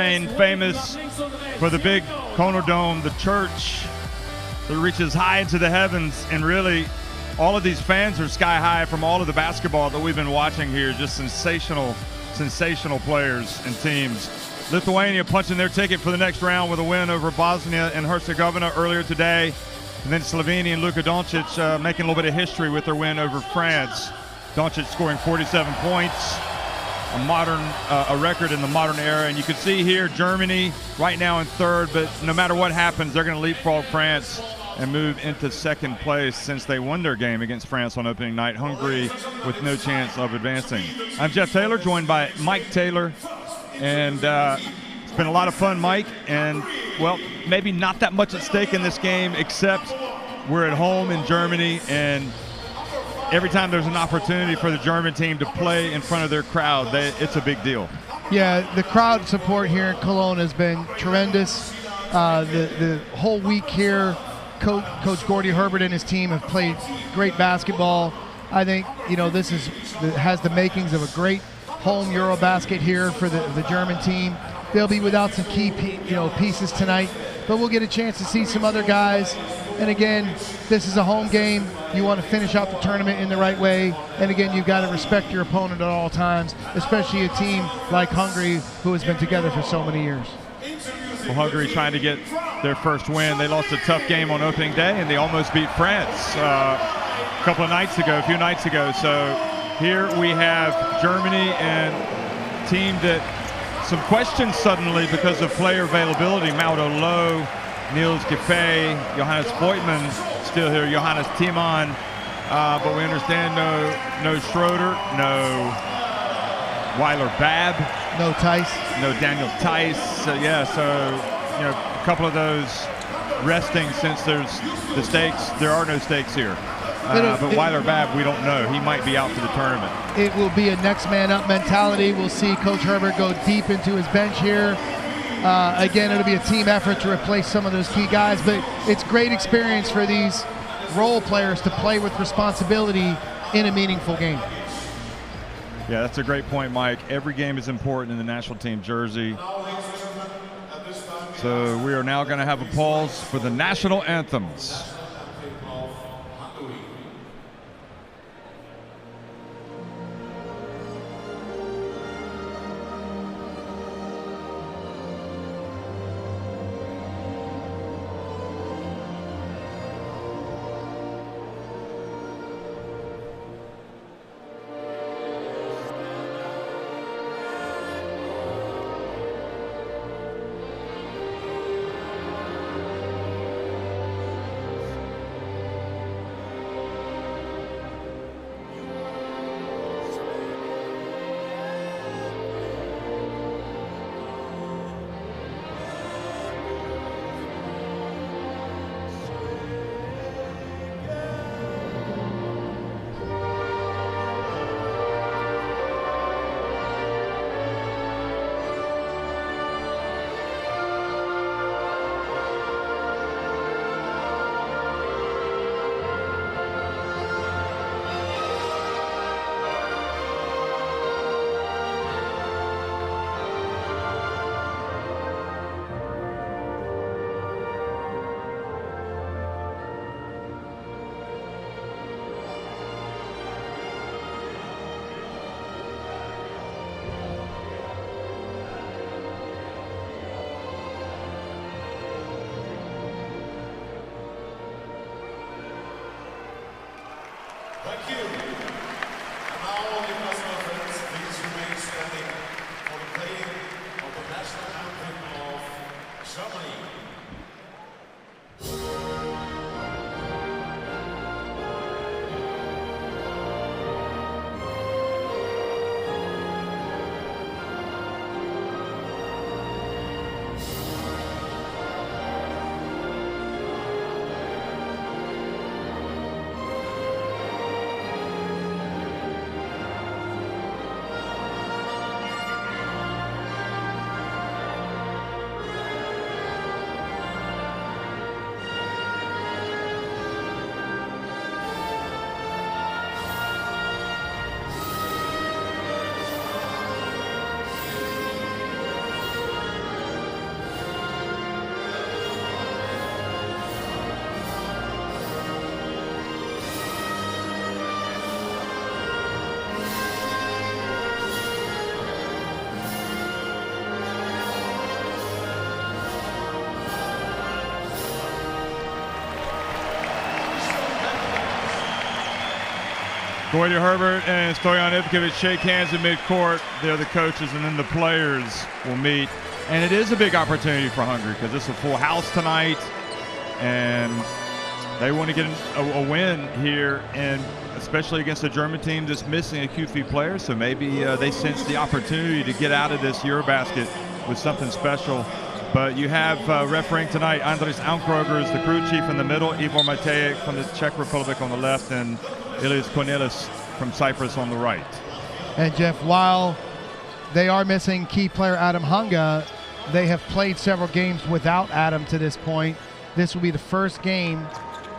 Ukraine, famous for the big Conor Dome, the church that reaches high into the heavens, and really all of these fans are sky high from all of the basketball that we've been watching here. Just sensational players and teams. Lithuania punching their ticket for the next round with a win over Bosnia and Herzegovina earlier today. And then Slovenia and Luka Doncic making a little bit of history with their win over France. Doncic scoring 47 points, a record in the modern era. And you can see here Germany right now in third, but no matter what happens, they're going to leapfrog France and move into second place since they won their game against France on opening night. Hungary with no chance of advancing. I'm Jeff Taylor, joined by Mike Taylor. And it's been a lot of fun, Mike. And, well, maybe not that much at stake in this game, except we're at home in Germany. And every time there's an opportunity for the German team to play in front of their crowd, it's a big deal. Yeah, the crowd support here in Cologne has been tremendous. The whole week here, Coach Gordy Herbert and his team have played great basketball. I think, this has the makings of a great home EuroBasket here for the German team. They'll be without some key pieces tonight, but we'll get a chance to see some other guys. And again, this is a home game. You want to finish out the tournament in the right way. And again, you've got to respect your opponent at all times, especially a team like Hungary who has been together for so many years. Well, Hungary trying to get their first win. They lost a tough game on opening day, and they almost beat France a few nights ago. So here we have Germany and a team that some questions suddenly because of player availability. Mauro Lowe, Niels Giffey, Johannes Voigtman still here, Johannes Thiemann, but we understand no Schroeder, no Weiler Babb, no Tice, no Daniel Tice. So a couple of those resting since there's the stakes. There are no stakes here. But Weiler Babb, we don't know. He might be out for the tournament. It will be a next man up mentality. We'll see Coach Herbert go deep into his bench here. Again, it'll be a team effort to replace some of those key guys, but it's great experience for these role players to play with responsibility in a meaningful game. Yeah, that's a great point, Mike. Every game is important in the national team jersey. So we are now going to have a pause for the national anthems. Thank you. And now, all the national friends, please remain standing for the playing of the national anthem of Germany. Gordy Herbert and Stojan Ivkovic shake hands in midcourt. They're the coaches, and then the players will meet. And it is a big opportunity for Hungary because it's a full house tonight, and they want to get a win here, and especially against a German team that's missing a QFI player. So maybe they sense the opportunity to get out of this EuroBasket with something special. But you have refereeing tonight, Andres Aunkroger is the crew chief in the middle, Ivor Matejek from the Czech Republic on the left, and Ilias Cornelis from Cyprus on the right. And Jeff, while they are missing key player Adam Hunga, they have played several games without Adam to this point. This will be the first game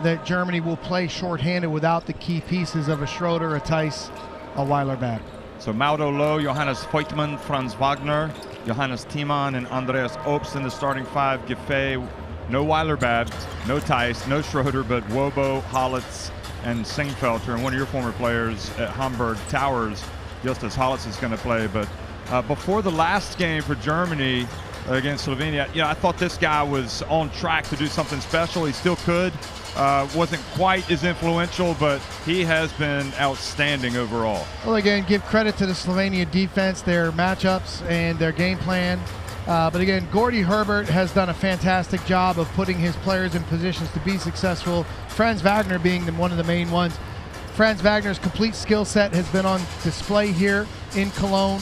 that Germany will play shorthanded without the key pieces of a Schroeder, a Theis, a Weiler-Babb. So Mauro Loh, Johannes Voigtman, Franz Wagner, Johannes Thiemann, and Andreas Obst in the starting five. Giffey, no Weiler-Babb, no Theis, no Schroeder, but Wobo, Holitz, and Singfelter. And one of your former players at Hamburg Towers, Justus Holitz, is going to play. But before the last game for Germany against Slovenia, I thought this guy was on track to do something special. He still could. Wasn't quite as influential, but he has been outstanding overall. Well, again, give credit to the Slovenia defense, their matchups, and their game plan. But again, Gordy Herbert has done a fantastic job of putting his players in positions to be successful. Franz Wagner being one of the main ones. Franz Wagner's complete skill set has been on display here in Cologne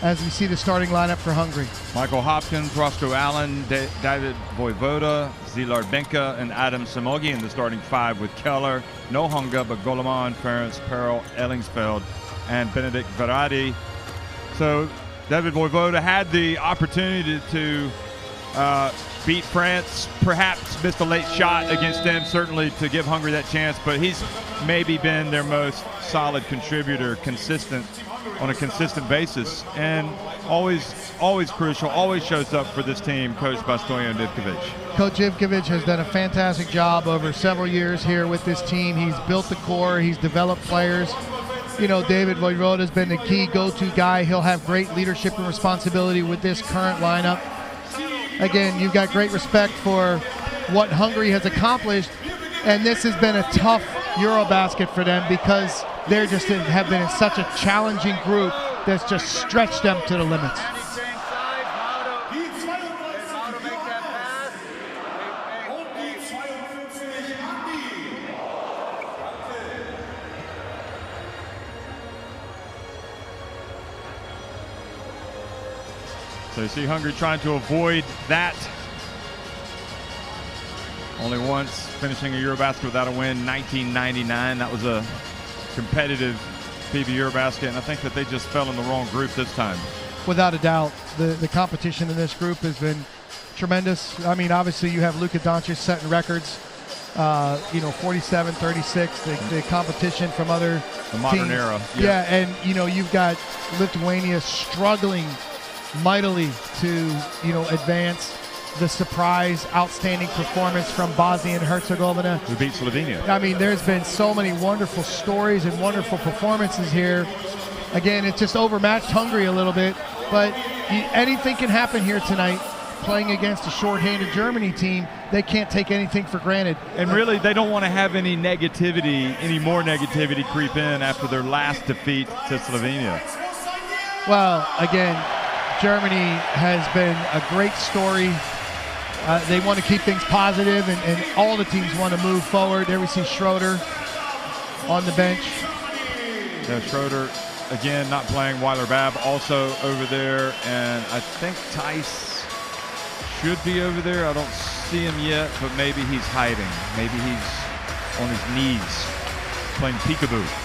as we see the starting lineup for Hungary. Michael Hopkins, Roscoe Allen, David Vojvoda, Szilard Benka, and Adam Samogi in the starting five with Keller, no Hunga, but Goleman, Ferenc, Perel, Ellingsfeld, and Benedikt Verratti. So David Vojvoda had the opportunity to beat France, perhaps missed a late shot against them, certainly to give Hungary that chance, but he's maybe been their most solid contributor, consistent on a consistent basis, and always crucial, always shows up for this team, coached by Stojan Ivkovic. Coach Ivkovic has done a fantastic job over several years here with this team. He's built the core, he's developed players. David Vojvoda has been the key go-to guy. He'll have great leadership and responsibility with this current lineup. Again, you've got great respect for what Hungary has accomplished, and this has been a tough EuroBasket for them because they just have been in such a challenging group that's just stretched them to the limits. So you see Hungary trying to avoid that. Only once finishing a EuroBasket without a win, 1999. That was a competitive FIBA EuroBasket, and I think that they just fell in the wrong group this time. Without a doubt, the competition in this group has been tremendous. I mean, obviously you have Luka Doncic setting records, 47, 36, the competition from other The modern teams. era. Yeah, and you've got Lithuania struggling mightily to advance. The surprise, outstanding performance from Bosnia and Herzegovina, Who beat Slovenia. I mean, there's been so many wonderful stories and wonderful performances here. Again, it's just overmatched Hungary a little bit, but anything can happen here tonight. Playing against a shorthanded Germany team, they can't take anything for granted. And really, they don't want to have any more negativity creep in after their last defeat to Slovenia. Well, again, Germany has been a great story. They want to keep things positive, and all the teams want to move forward. There we see Schroeder on the bench. Yeah, Schroeder, again, not playing. Weiler-Babb also over there, and I think Theis should be over there. I don't see him yet, but maybe he's hiding. Maybe he's on his knees playing peekaboo.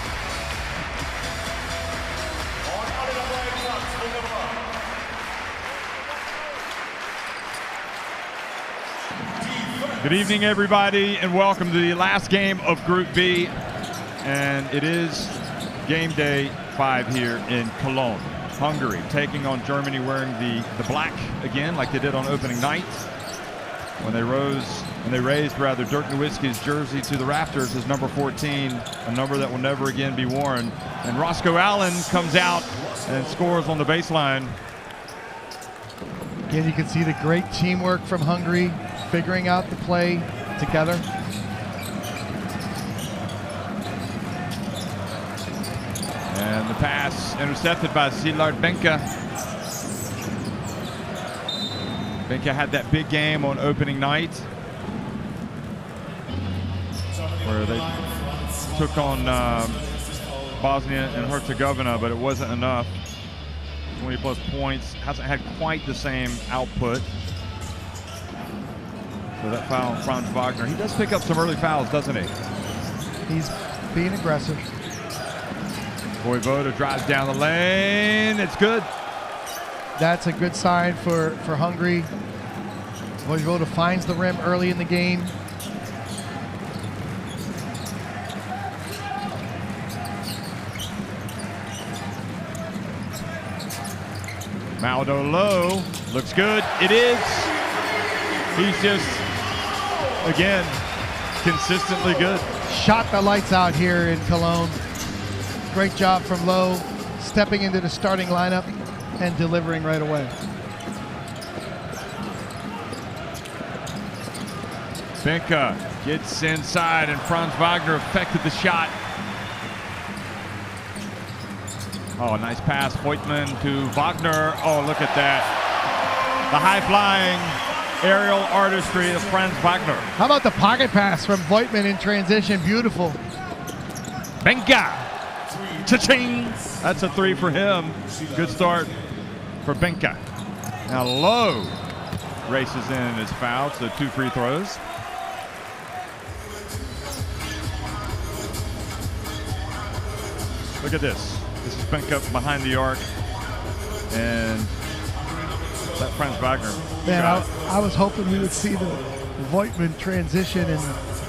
Good evening, everybody, and welcome to the last game of Group B. And it is game day 5 here in Cologne. Hungary taking on Germany wearing the black again, like they did on opening night. When they raised Dirk Nowitzki's jersey to the rafters as number 14, a number that will never again be worn. And Roscoe Allen comes out and scores on the baseline. Again, you can see the great teamwork from Hungary, figuring out the play together. the pass intercepted by Szilard Benka. Benka had that big game on opening night where they took on Bosnia and Herzegovina, but it wasn't enough. 20-plus points, hasn't had quite the same output. So that foul on Franz Wagner. He does pick up some early fouls, doesn't he? He's being aggressive. Vojvoda drives down the lane. It's good. That's a good sign for Hungary. Vojvoda finds the rim early in the game. Maldo low. Looks good. It is. He's just, again, consistently good. Shot the lights out here in Cologne. Great job from Lowe, stepping into the starting lineup and delivering right away. Benka gets inside, and Franz Wagner affected the shot. Oh, nice pass, Voigtman to Wagner. Oh, look at that. The high-flying aerial artistry of Franz Wagner. How about the pocket pass from Voigtman in transition? Beautiful. Benka. Cha-ching. That's a three for him. Good start for Benka. Now Lowe races in his foul, so 2 free throws. Look at this. This is Benka behind the arc, and that Franz Wagner. Man, I was hoping we would see the Voigtman transition and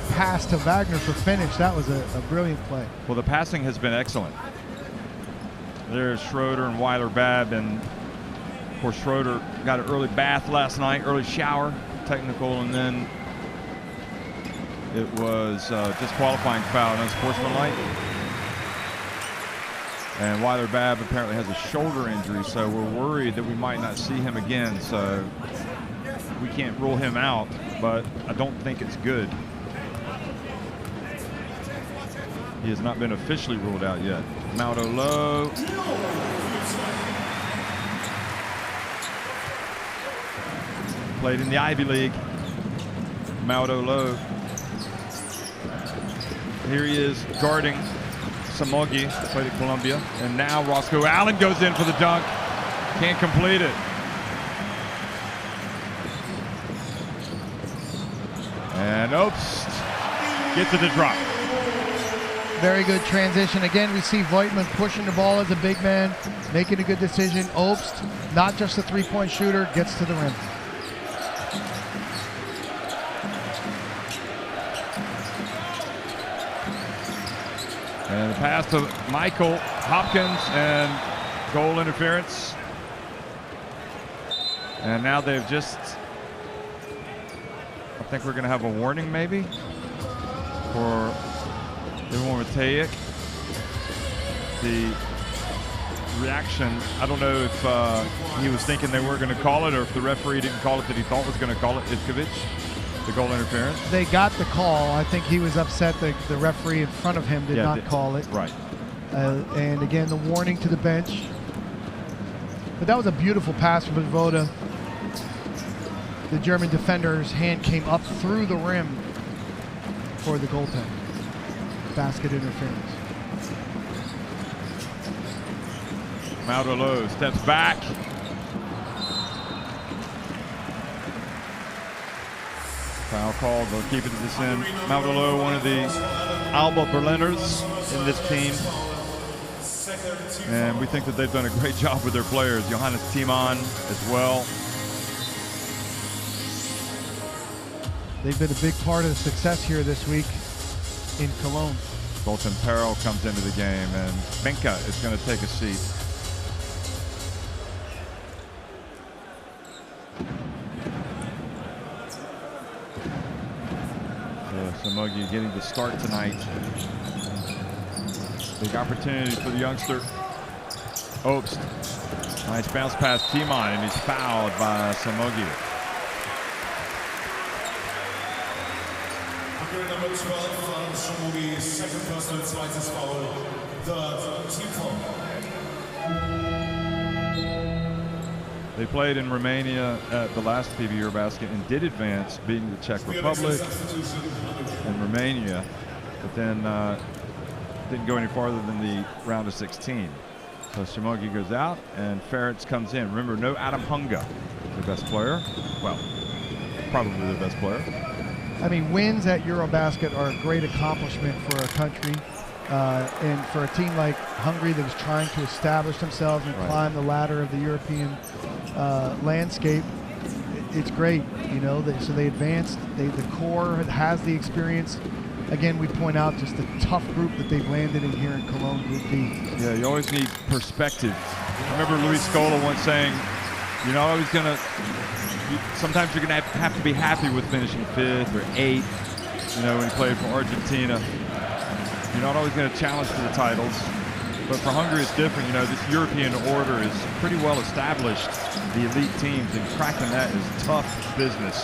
pass to Wagner for finish. That was a brilliant play. Well, the passing has been excellent. There's Schroeder and Weiler-Babb, and of course Schroeder got an early bath last night, early shower, technical, and then it was disqualifying foul, unsportsmanlike. And Weiler-Babb apparently has a shoulder injury, so we're worried that we might not see him again. So we can't rule him out, but I don't think it's good. He has not been officially ruled out yet. Maldo low. Played in the Ivy League. Maldo low. Here he is guarding Samogi, played at Columbia. And now Roscoe Allen goes in for the dunk. Can't complete it. And Obst gets it to drop. Very good transition. Again, we see Voigtman pushing the ball as a big man, making a good decision. Obst, not just a three-point shooter, gets to the rim. And the pass to Michael Hopkins, and goal interference. And now they've just, I think we're going to have a warning maybe for Ivan Matejek. The reaction, I don't know if he was thinking they were going to call it, or if the referee didn't call it that he thought was going to call it, Ivkovic, the goal interference. They got the call. I think he was upset that the referee in front of him did not call it. Right. And again, the warning to the bench. But that was a beautiful pass from Vojvoda. The German defender's hand came up through the rim for the goaltender. Basket interference. Maldo low steps back. Foul called. They'll keep it to this end. Maldo low, one of the Alba Berliners in this team. And we think that they've done a great job with their players. Johannes Thiemann as well. They've been a big part of the success here this week in Cologne. Colton Perrell comes into the game, and Benka is going to take a seat. So Samogi getting the start tonight. Big opportunity for the youngster. Obst. Nice bounce pass Thiemann, and he's fouled by Samogi. Number 12 from Samogi, second personal, zweites Foul, third team foul. They played in Romania at the last FIBA EuroBasket and did advance, beating the Czech Republic and Romania, but then didn't go any farther than the round of 16. So Shimogi goes out and Ferenc comes in. Remember, no Adam Hunga, the best player. Well, probably the best player. I mean, wins at EuroBasket are a great accomplishment for a country. And for a team like Hungary that was trying to establish themselves and climb the ladder of the European landscape, it's great, you know. So they advanced. The core has the experience. Again, we point out just the tough group that they've landed in here in Cologne, Group B. Yeah, you always need perspective. I remember Luis Scola once saying, you're not always going to, sometimes you're going to have to be happy with finishing 5th or 8th, you know, when he played for Argentina. You're not always going to challenge for the titles, but for Hungary it's different. You know, this European order is pretty well established, the elite teams, and cracking that is tough business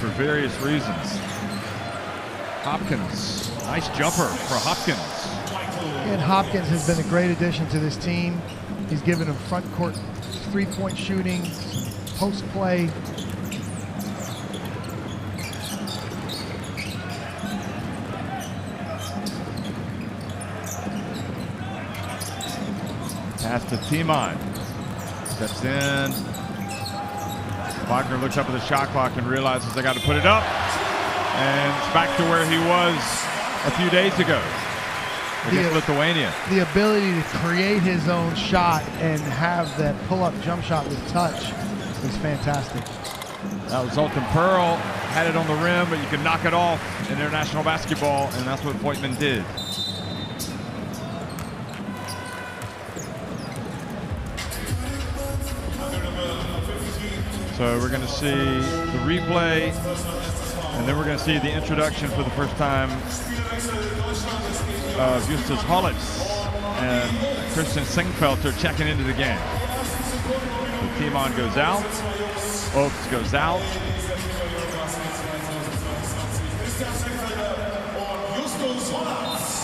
for various reasons. Hopkins, nice jumper for Hopkins. And Hopkins has been a great addition to this team. He's given them front court three-point shooting, post play. Pass to Timon. Steps in. Wagner looks up at the shot clock and realizes they got to put it up. And it's back to where he was a few days ago against Lithuania. The ability to create his own shot and have that pull-up jump shot with touch is fantastic. That was Zoltan Pearl. Had it on the rim, but you can knock it off in international basketball, and that's what Voigtman did. So we're going to see the replay, and then we're going to see the introduction for the first time of Justus Holitz and Christian Singfelter checking into the game. So Timon goes out, Oaks goes out.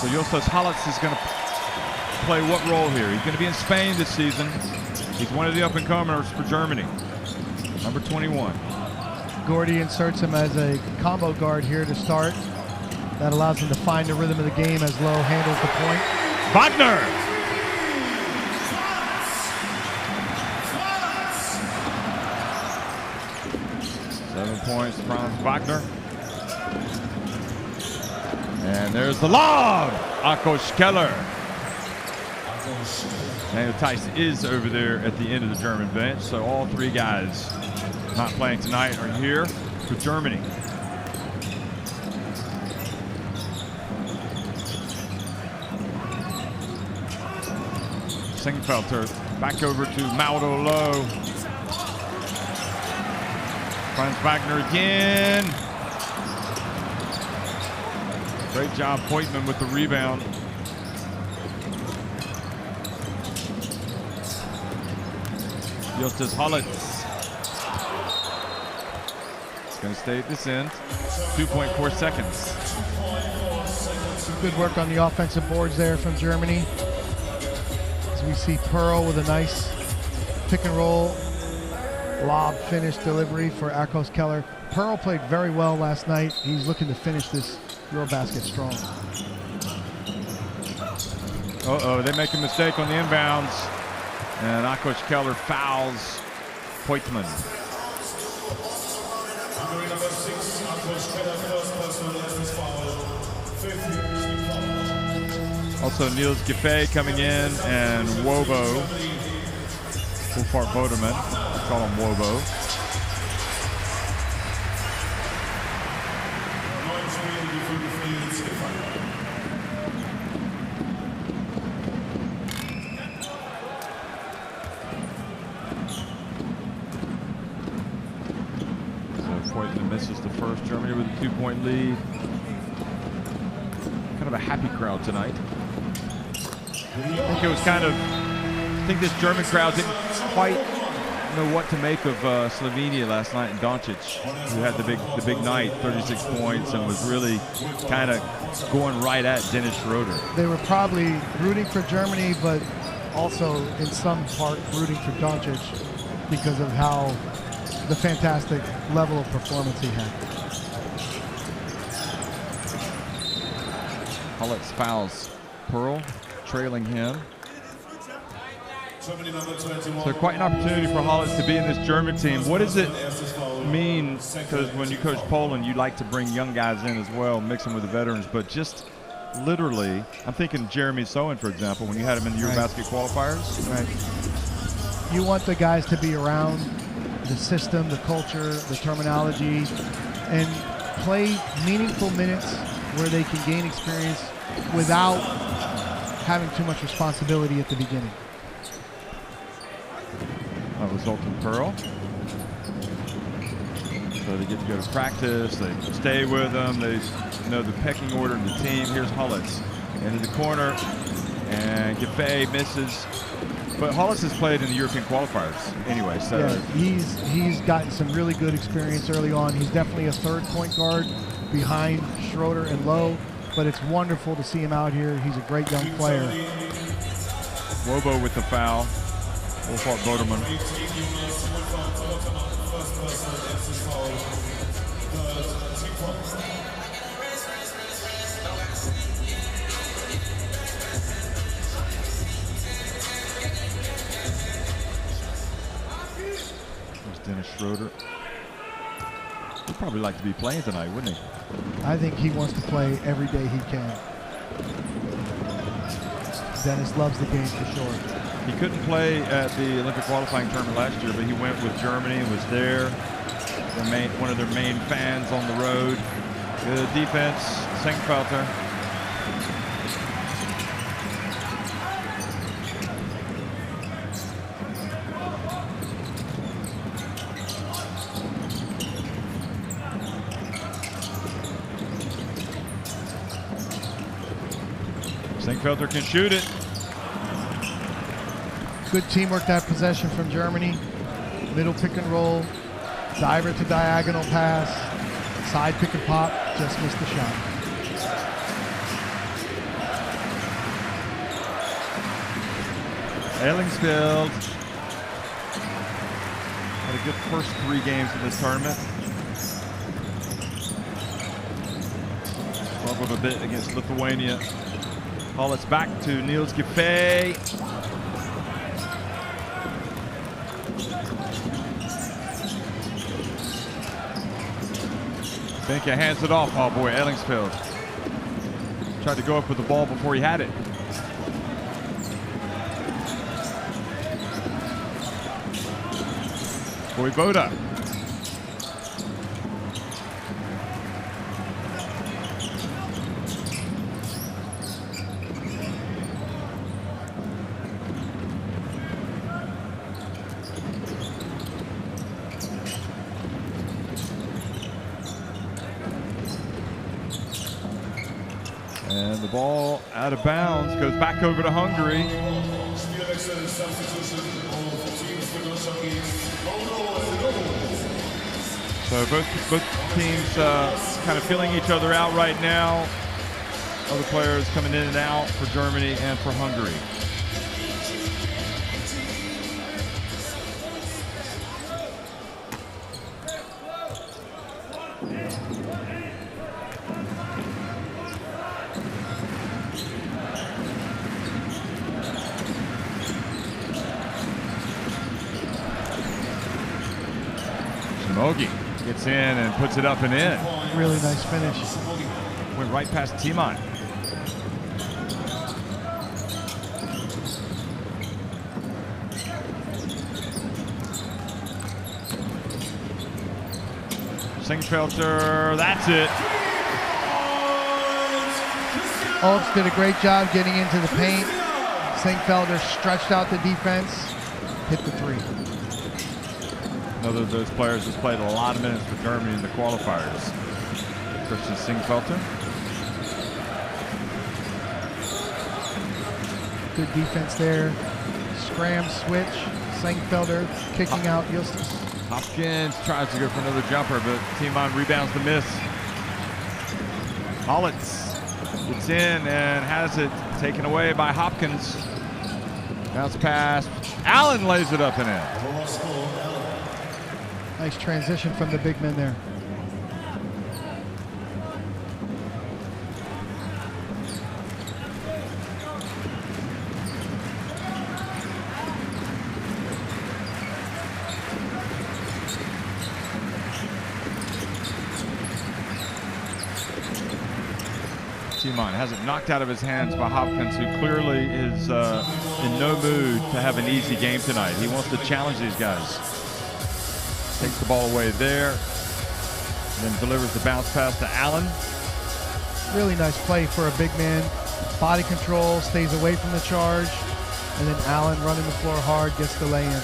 So Justus Holitz is going to play what role here? He's going to be in Spain this season. He's one of the up-and-comers for Germany. Number 21. Gordy inserts him as a combo guard here to start. That allows him to find the rhythm of the game as Lowe handles the point. Wagner! Seven points, Franz Wagner. And there's the lob! Akos Keller. Daniel Tice is over there at the end of the German bench, so all three guys not playing tonight are here for Germany. Singfelter back over to Mauro Lowe. Franz Wagner again. Great job, Voigtman with the rebound. Justus Holitz. It's going to stay at this end. 2.4 seconds. Good work on the offensive boards there from Germany. As we see Pearl with a nice pick and roll lob finish delivery for Akos Keller. Pearl played very well last night. He's looking to finish this EuroBasket strong. Uh-oh, they make a mistake on the inbounds. And Akos Keller fouls Voigtman. Also Niels Giffey coming in, and Wobo. Wolfhard Boderman, I call him Wobo. Misses the first. Germany with a 2-point lead. Kind of a happy crowd tonight. I think it was I think this German crowd didn't quite know what to make of Slovenia last night, and Doncic, who had the big night, 36 points, and was really kind of going right at Dennis Schroeder. They were probably rooting for Germany, but also in some part rooting for Doncic because of how the fantastic level of performance he had. Hullets fouls Pearl, trailing him. So quite an opportunity for Hullets to be in this German team. What does it mean? Because when you coach Poland, you like to bring young guys in as well, mix them with the veterans. But just literally, I'm thinking Jeremy Sohan, for example, when you had him in the EuroBasket qualifiers. Right. You want the guys to be around the system, the culture, the terminology, and play meaningful minutes where they can gain experience without having too much responsibility at the beginning. A resulting Pearl. So they get to go to practice, they stay with them, they know the pecking order of the team. Here's Hullets into the corner, and Giffey misses. But Hullets has played in the European qualifiers anyway, so. Yeah, he's gotten some really good experience early on. He's definitely a third point guard behind Schroeder and Lowe, but it's wonderful to see him out here. He's a great young player. Wobo with the foul. Wolfhard Boderman. There's Dennis Schroeder. He'd probably like to be playing tonight, wouldn't he? I think he wants to play every day he can. Dennis loves the game for sure. He couldn't play at the Olympic qualifying tournament last year, but he went with Germany and was there. One of their main fans on the road. Good defense, Senkfelter. Senkfelter can shoot it. Good teamwork that possession from Germany. Middle pick and roll, diver to diagonal pass, side pick and pop, just missed the shot. Ellingsfield had a good first 3 games in this tournament. Struggled a bit against Lithuania. Hullets back to Niels Giffey. Benke hands it off. Oh boy, Ellingsfield tried to go up with the ball before he had it. Voivoda. And the ball out of bounds, goes back over to Hungary. So both teams kind of feeling each other out right now. Other players coming in and out for Germany and for Hungary. Mogi gets in and puts it up and in. Really nice finish. Went right past Timon. Senkfelter, that's it. Olds did a great job getting into the paint. Senkfelter stretched out the defense, hit the 3. Another of those players has played a lot of minutes for Germany in the qualifiers. Christian Senkfelter. Good defense there. Scram switch. Senkfelter kicking out Justus. Hopkins tries to go for another jumper, but Timon rebounds the miss. Hullets gets in and has it taken away by Hopkins. Bounce pass. Allen lays it up and in. Nice transition from the big men there. Timon has it knocked out of his hands by Hopkins, who clearly is in no mood to have an easy game tonight. He wants to challenge these guys. Takes the ball away there, then delivers the bounce pass to Allen. Really nice play for a big man. Body control, stays away from the charge, and then Allen running the floor hard, gets the lay-in.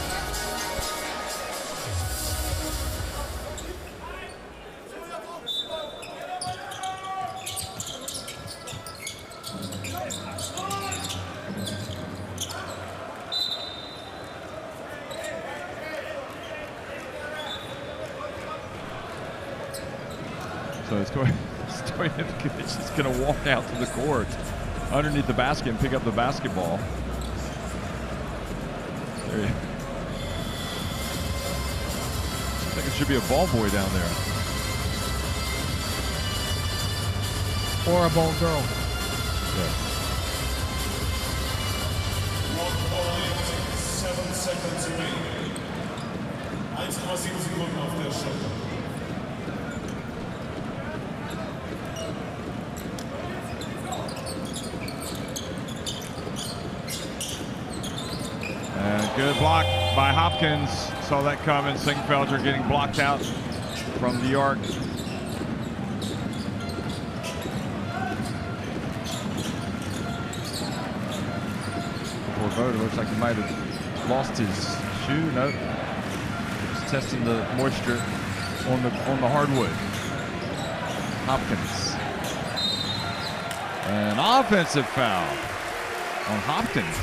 So Stojanovic is just going to walk out to the court underneath the basket and pick up the basketball. There you go. I think it should be a ball boy down there. Or a ball girl. Yeah. 7 seconds remaining. 1,7 Sekunden auf der Stunde. And good block by Hopkins. Saw that coming. Singfelder getting blocked out from the arc. Poor Voda looks like he might have lost his shoe. Nope. Just testing the moisture on the hardwood. Hopkins. An offensive foul on Hopkins.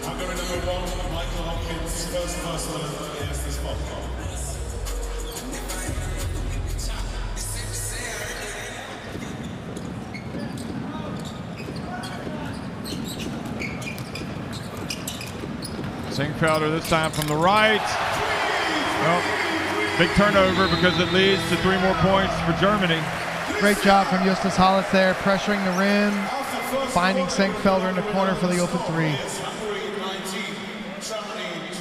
Hungary number 1, Michael Hopkins, first personal, erstes Foul. Singfelder this time from the right. Well, big turnover because it leads to 3 more points for Germany. Great job from Justus Hollatz there, pressuring the rim, finding Singfelder in the corner for the open 3. Hungary 19, Germany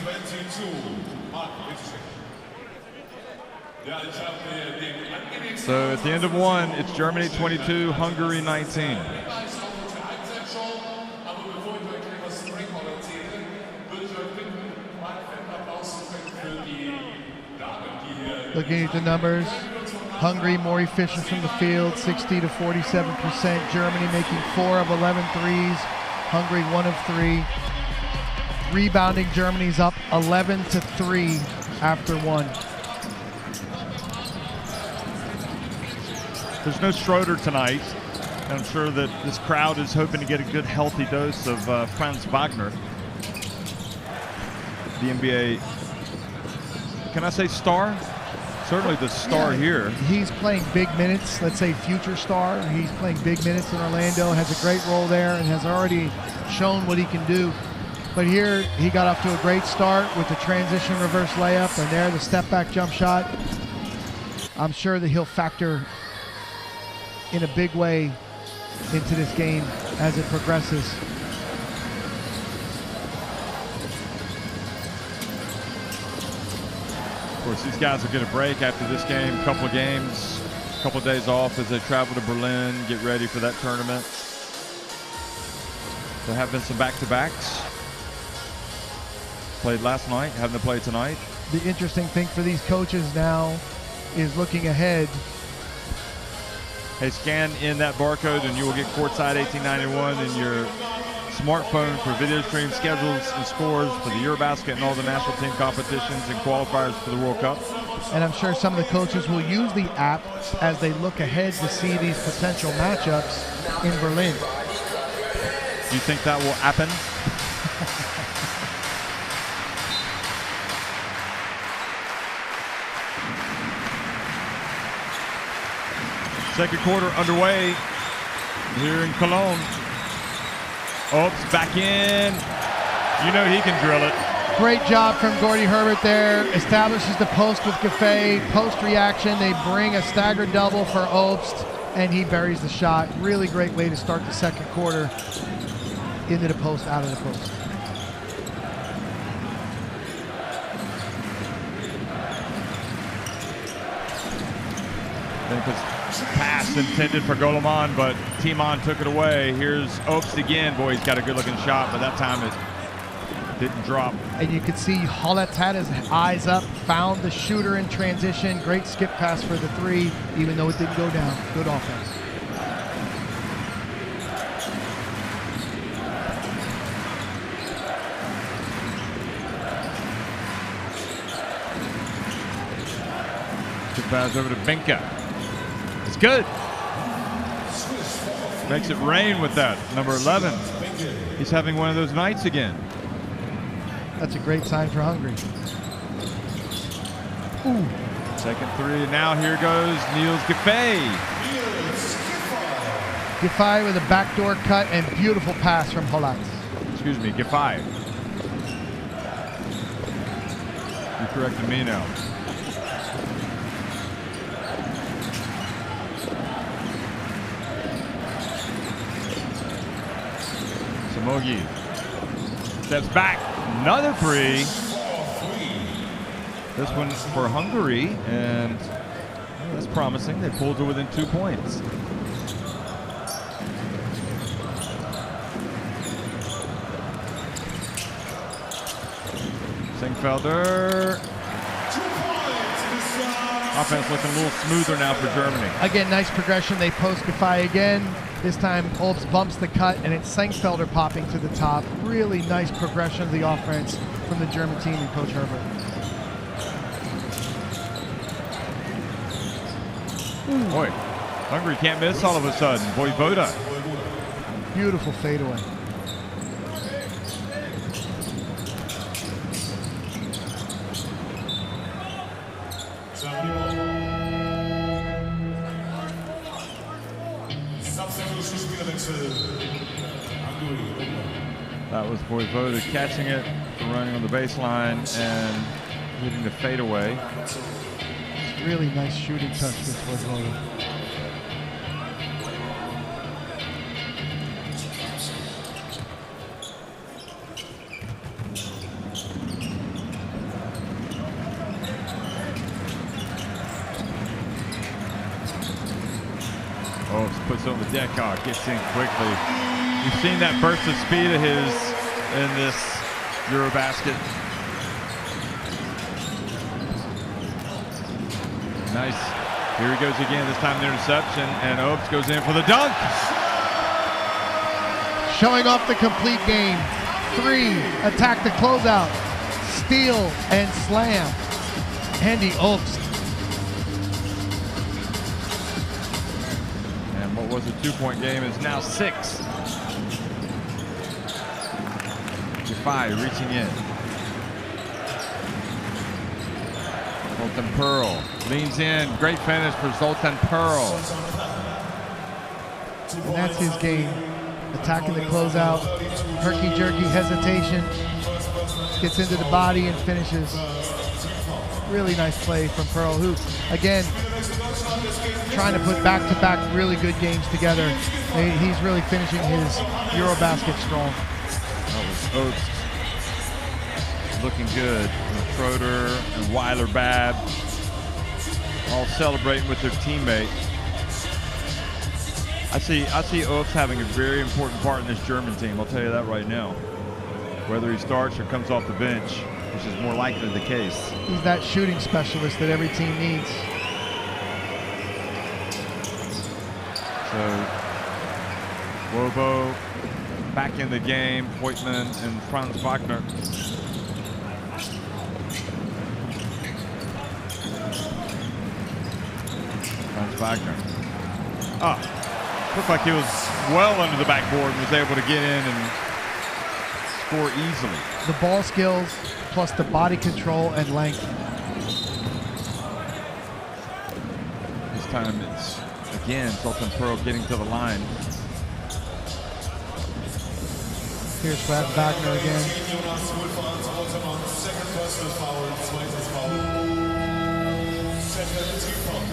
22. So at the end of 1, it's Germany 22, Hungary 19. Looking at the numbers, Hungary more efficient from the field, 60 to 47%. Germany making 4 of 11 threes. Hungary 1 of 3. Rebounding, Germany's up 11 to 3 after 1. There's no Schroeder tonight. I'm sure that this crowd is hoping to get a good healthy dose of Franz Wagner. The NBA, can I say star? Certainly the star here. He's playing big minutes, let's say future star. He's playing big minutes in Orlando, has a great role there, and has already shown what he can do. But here, he got off to a great start with the transition reverse layup, and there, the step back jump shot. I'm sure that he'll factor in a big way into this game as it progresses. Of course, these guys will get a break after this game, a couple of games, a couple of days off as they travel to Berlin, get ready for that tournament. There have been some back-to-backs. Played last night, having to play tonight. The interesting thing for these coaches now is looking ahead. Hey, scan in that barcode and you will get Courtside 1891 in your smartphone for video stream schedules and scores for the EuroBasket and all the national team competitions and qualifiers for the World Cup. And I'm sure some of the coaches will use the app as they look ahead to see these potential matchups in Berlin. Do you think that will happen? Second quarter underway. here in Cologne. Oops, back in. You know he can drill it. Great job from Gordy Herbert there. Establishes the post with Giffey. Post reaction, they bring a staggered double for Obst, and he buries the shot. Really great way to start the second quarter. Into the post, out of the post. I think it's pass intended for Goleman, but Timon took it away. Here's Obst again. Boy, he's got a good-looking shot, but that time it didn't drop. And you can see Hollatz had his eyes up, found the shooter in transition. Great skip pass for the three, even though it didn't go down. Good offense. Skip pass over to Binka. It's good. Makes it rain with that. Number 11. He's having one of those nights again. That's a great sign for Hungary. Ooh. Second three. Now here goes Niels Giffey. Giffey with a backdoor cut and beautiful pass from Hollatz. Excuse me, Giffey. You corrected me now. Samogi steps back. Another three. This one for Hungary, and that's promising. They pulled to within 2 points. Singfelder. Offense looking a little smoother now for Germany. Again, nice progression. They post Giffey again. This time, Obst bumps the cut, and it's Sengfelder popping to the top. Really nice progression of the offense from the German team and Coach Herbert. Boy, Hungary can't miss all of a sudden. Voivoda. Beautiful fadeaway. That was Voivoda catching it, running on the baseline, and hitting the fadeaway. Really nice shooting touch, this Voivoda. Oh, puts it on the deck. Oh, gets in quickly. You've seen that burst of speed of his in this EuroBasket. Nice. Here he goes again. This time the interception, and Obst goes in for the dunk. Showing off the complete game. Three, attack the closeout, steal and slam. Andy Obst. And what was a 2-point game is now 6. Giffey reaching in. Zoltan Pearl leans in. Great finish for Zoltan Pearl. And that's his game. Attacking the closeout. Herky-jerky hesitation. Gets into the body and finishes. Really nice play from Pearl, who, again, trying to put back-to-back really good games together. He's really finishing his EuroBasket strong. That was Obst looking good. And Schroeder and Weiler-Babb all celebrating with their teammate. I see Obst having a very important part in this German team. I'll tell you that right now. Whether he starts or comes off the bench, which is more likely the case. He's that shooting specialist that every team needs. So, Wobo back in the game. Voigtman and Franz Wagner. Franz Wagner. Looked like he was well under the backboard and was able to get in and score easily. The ball skills plus the body control and length. This time it's, again, Zoltan Pearl getting to the line. Here's Brad Wagner again. Jonas Wohlfahrt, second personal foul, zweites Foul. Second team foul.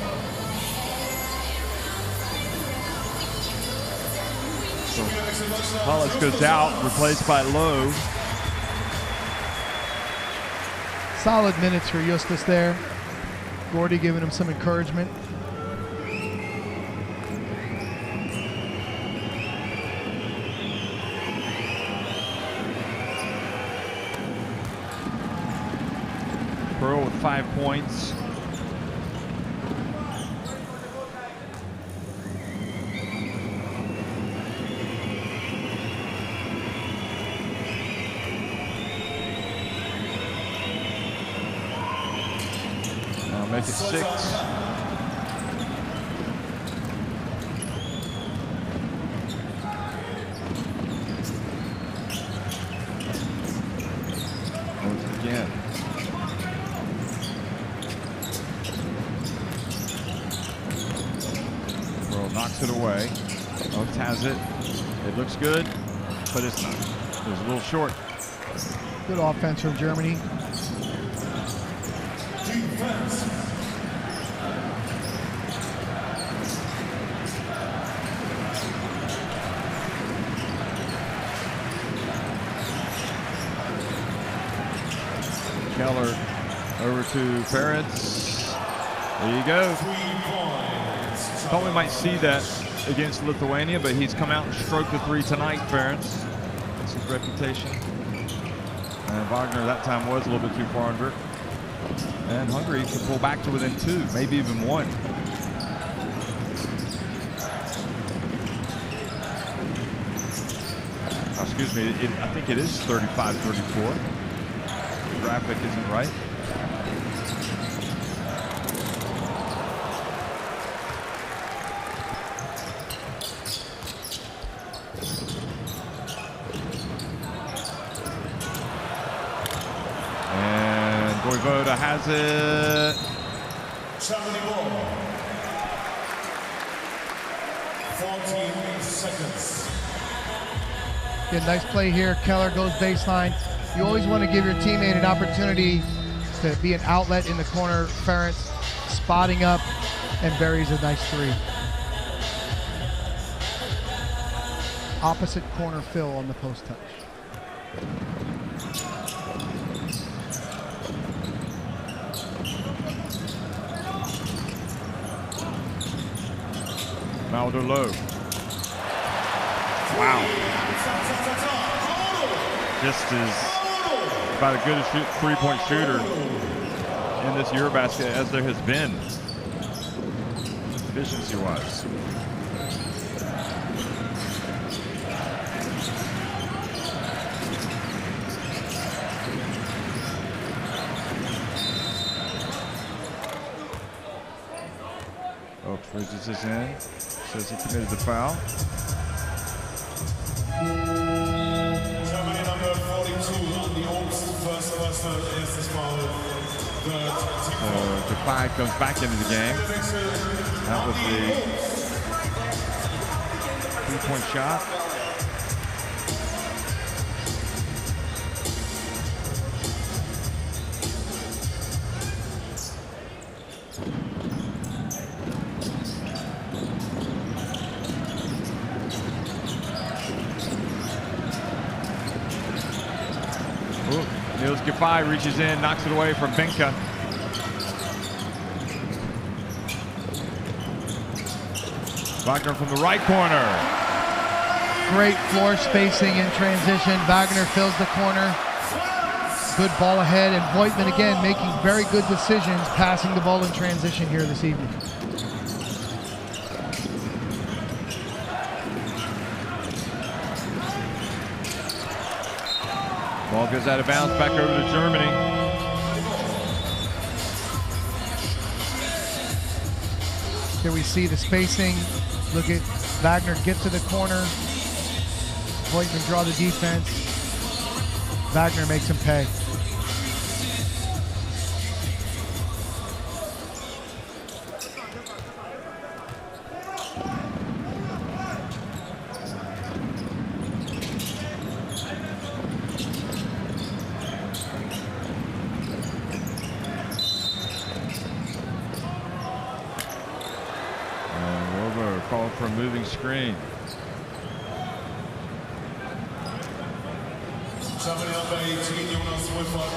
So Hollis goes out, replaced by Lowe. Solid minutes for Justus there. Gordy giving him some encouragement. Pearl with 5 points. Now make it 6. Once again. Knocks it away. Oates has it. It looks good, but it's not. It was a little short. Good offense from Germany. Defense. Keller over to Ferentz. There you go. Thought we might see that against Lithuania, but he's come out and stroked the 3 tonight, Ferentz. That's his reputation. And Wagner that time was a little bit too far under. And Hungary can pull back to within 2, maybe even 1. Oh, excuse me, I think it is 35-34. The graphic isn't right. Voda has it. 14 seconds. Good, nice play here. Keller goes baseline. You always want to give your teammate an opportunity to be an outlet in the corner. Ferentz spotting up and buries a nice 3. Opposite corner Phil on the post touch. Maldo low. Wow. Just is about as good a 3-point shooter in this EuroBasket as there has been, efficiency-wise. Oops, Bridges is in. Says he committed the foul. Germany number 42 on the Obst, first personal, erstes Foul, third. Defy comes back into the game. That was the 3-point shot. Niels Giffey reaches in, knocks it away from Benka. Wagner from the right corner. Great floor spacing in transition. Wagner fills the corner. Good ball ahead, and Voigtman again making very good decisions, passing the ball in transition here this evening. Ball goes out of bounds, back over to Germany. Here we see the spacing. Look at Wagner get to the corner. Voigtman draw the defense. Wagner makes him pay. called for a moving screen. Germany number 18, Jonas Wohlfahrt,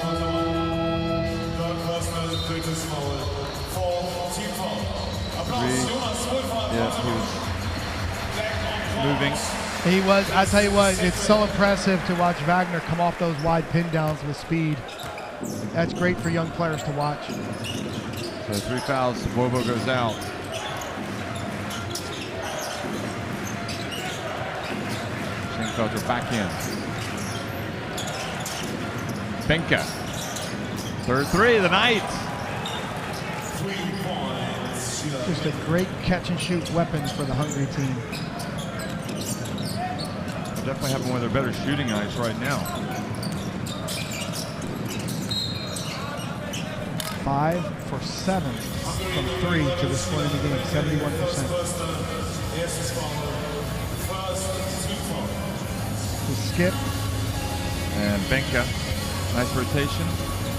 third personal, drittes Foul, 4 team foul. Applaus, Jonas Wohlfahrt. Yeah, he was moving. He was. I tell you what, it's so impressive to watch Wagner come off those wide pin downs with speed. That's great for young players to watch. So 3 fouls, Bobo goes out. Schenfelder back in. Benka. Third three of the night. 3 points. Just a great catch and shoot weapon for the Hungary team. They're definitely having one of their better shooting nights right now. 5 for 7 from 3 to this point in the game, 71%. To Skip. And Benka, nice rotation,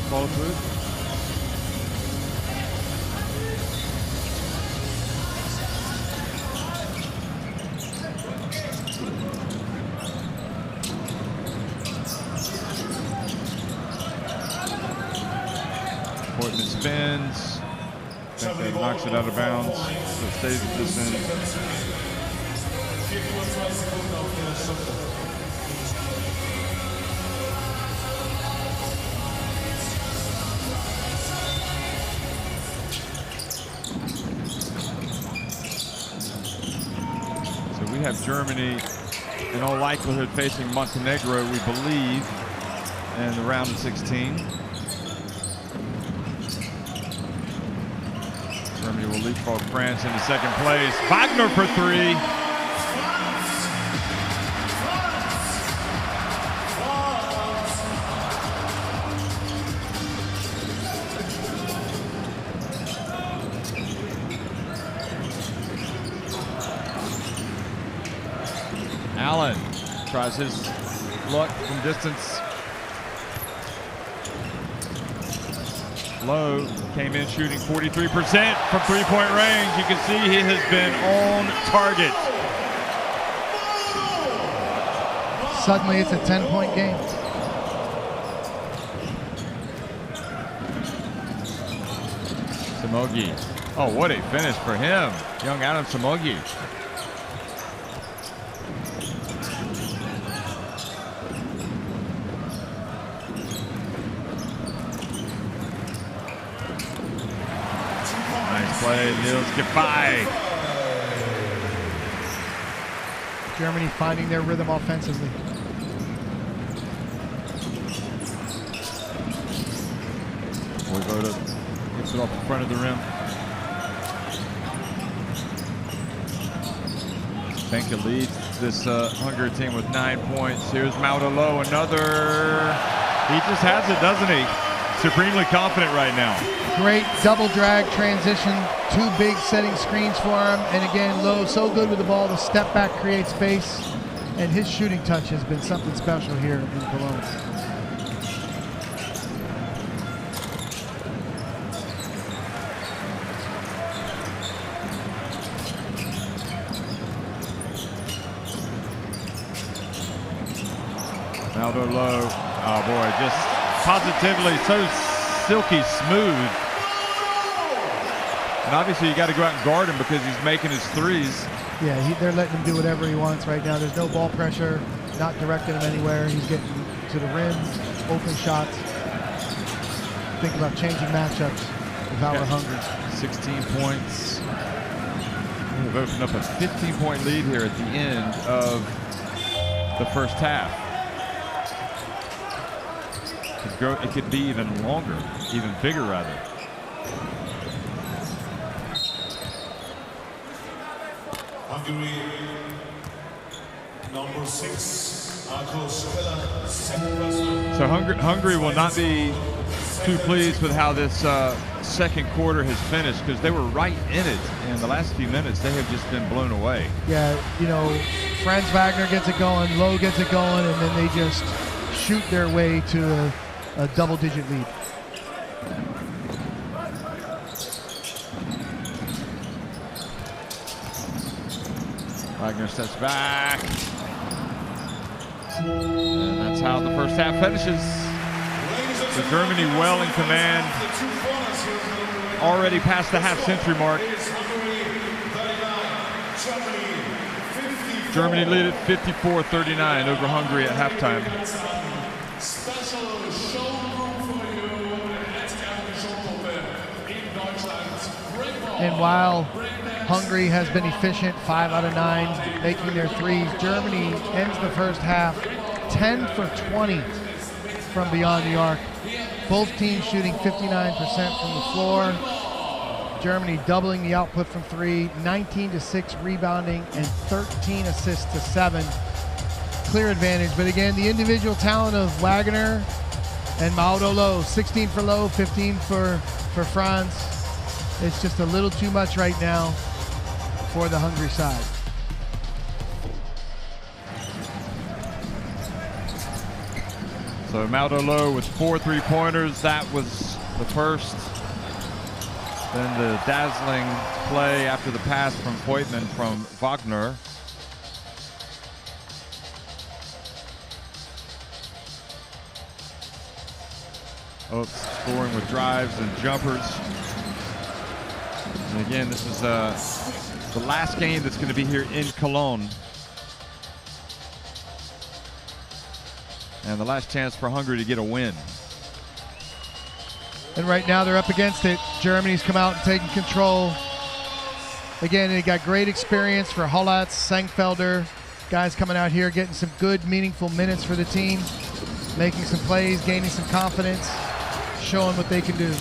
follow through. Portman spins. Benka knocks it out of bounds. So it stays at this end. So we have Germany in all likelihood facing Montenegro, we believe, in the round of 16. Germany will leapfrog France into second place. Wagner for 3. Allen tries his luck from distance. Lowe came in shooting 43% from three-point range. You can see he has been on target. Suddenly it's a 10-point game. Samogi. Oh, what a finish for him. Young Adam Samogi. Play, Niels Giffey. Germany finding their rhythm offensively. Voivoda gets it off the front of the rim. Benka leads this Hungary team with 9 points. Here's Maudolo, another. He just has it, doesn't he? Supremely confident right now. Great double drag transition, 2 big setting screens for him, and again, Lowe so good with the ball to step back, create space, and his shooting touch has been something special here in Cologne. Maudolo, oh boy, just positively so silky smooth. And obviously you got to go out and guard him because he's making his threes. Yeah, they're letting him do whatever he wants right now. There's no ball pressure, not directing him anywhere. He's getting to the rim, open shots. Think about changing matchups with how we're hungry. 16 points. We've opened up a 15-point lead here at the end of the first half. It could be even longer, even bigger rather. Hungary, number 6, So Hungary will not be too pleased with how this second quarter has finished because they were right in it. In the last few minutes, they have just been blown away. Yeah, you know, Franz Wagner gets it going, Lowe gets it going, and then they just shoot their way to a double-digit lead. Wagner steps back. And that's how the first half finishes. So Germany well in command. Already past the half-century mark. Germany lead at 54-39 over Hungary at halftime. And while Hungary has been efficient, 5 out of 9, making their threes, Germany ends the first half 10 for 20 from beyond the arc. Both teams shooting 59% from the floor. Germany doubling the output from 3, 19-6 rebounding, and 13 assists to 7. Clear advantage, but again, the individual talent of Wagner and Mauro Low, 16 for Low, 15 for Franz. It's just a little too much right now for the Hungary side. So Mauro Low with 4 3-pointers. That was the first. Then the dazzling play after the pass from Voigtman from Wagner. Oh, scoring with drives and jumpers. And again, this is the last game that's going to be here in Cologne. And the last chance for Hungary to get a win. And right now they're up against it. Germany's come out and taken control. Again, they got great experience for Hollatz, Sengfelder. Guys coming out here getting some good, meaningful minutes for the team. Making some plays, gaining some confidence, showing what they can do.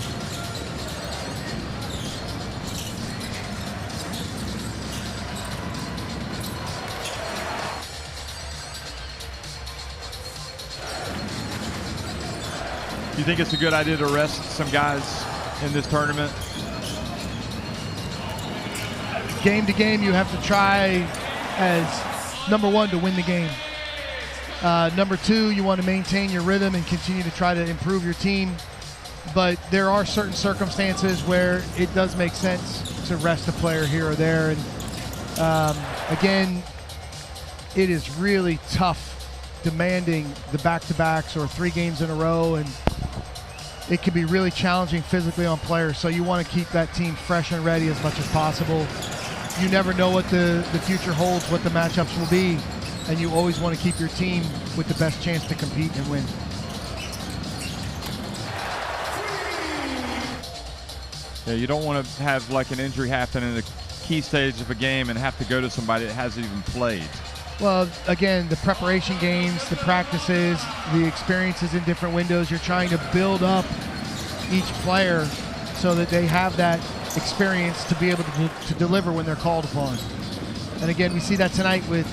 You think it's a good idea to rest some guys in this tournament? Game to game, you have to try as number one to win the game. Number two, you want to maintain your rhythm and continue to try to improve your team. But there are certain circumstances where it does make sense to rest a player here or there. And again, it is really tough demanding the back-to-backs or 3 games in a row, and it can be really challenging physically on players. So you want to keep that team fresh and ready as much as possible. You never know what the future holds, what the matchups will be, and you always want to keep your team with the best chance to compete and win. Yeah, you don't want to have like an injury happen in the key stage of a game and have to go to somebody that hasn't even played. Well, again, the preparation games, the practices, the experiences in different windows, you're trying to build up each player so that they have that experience to be able to deliver when they're called upon. And again, we see that tonight with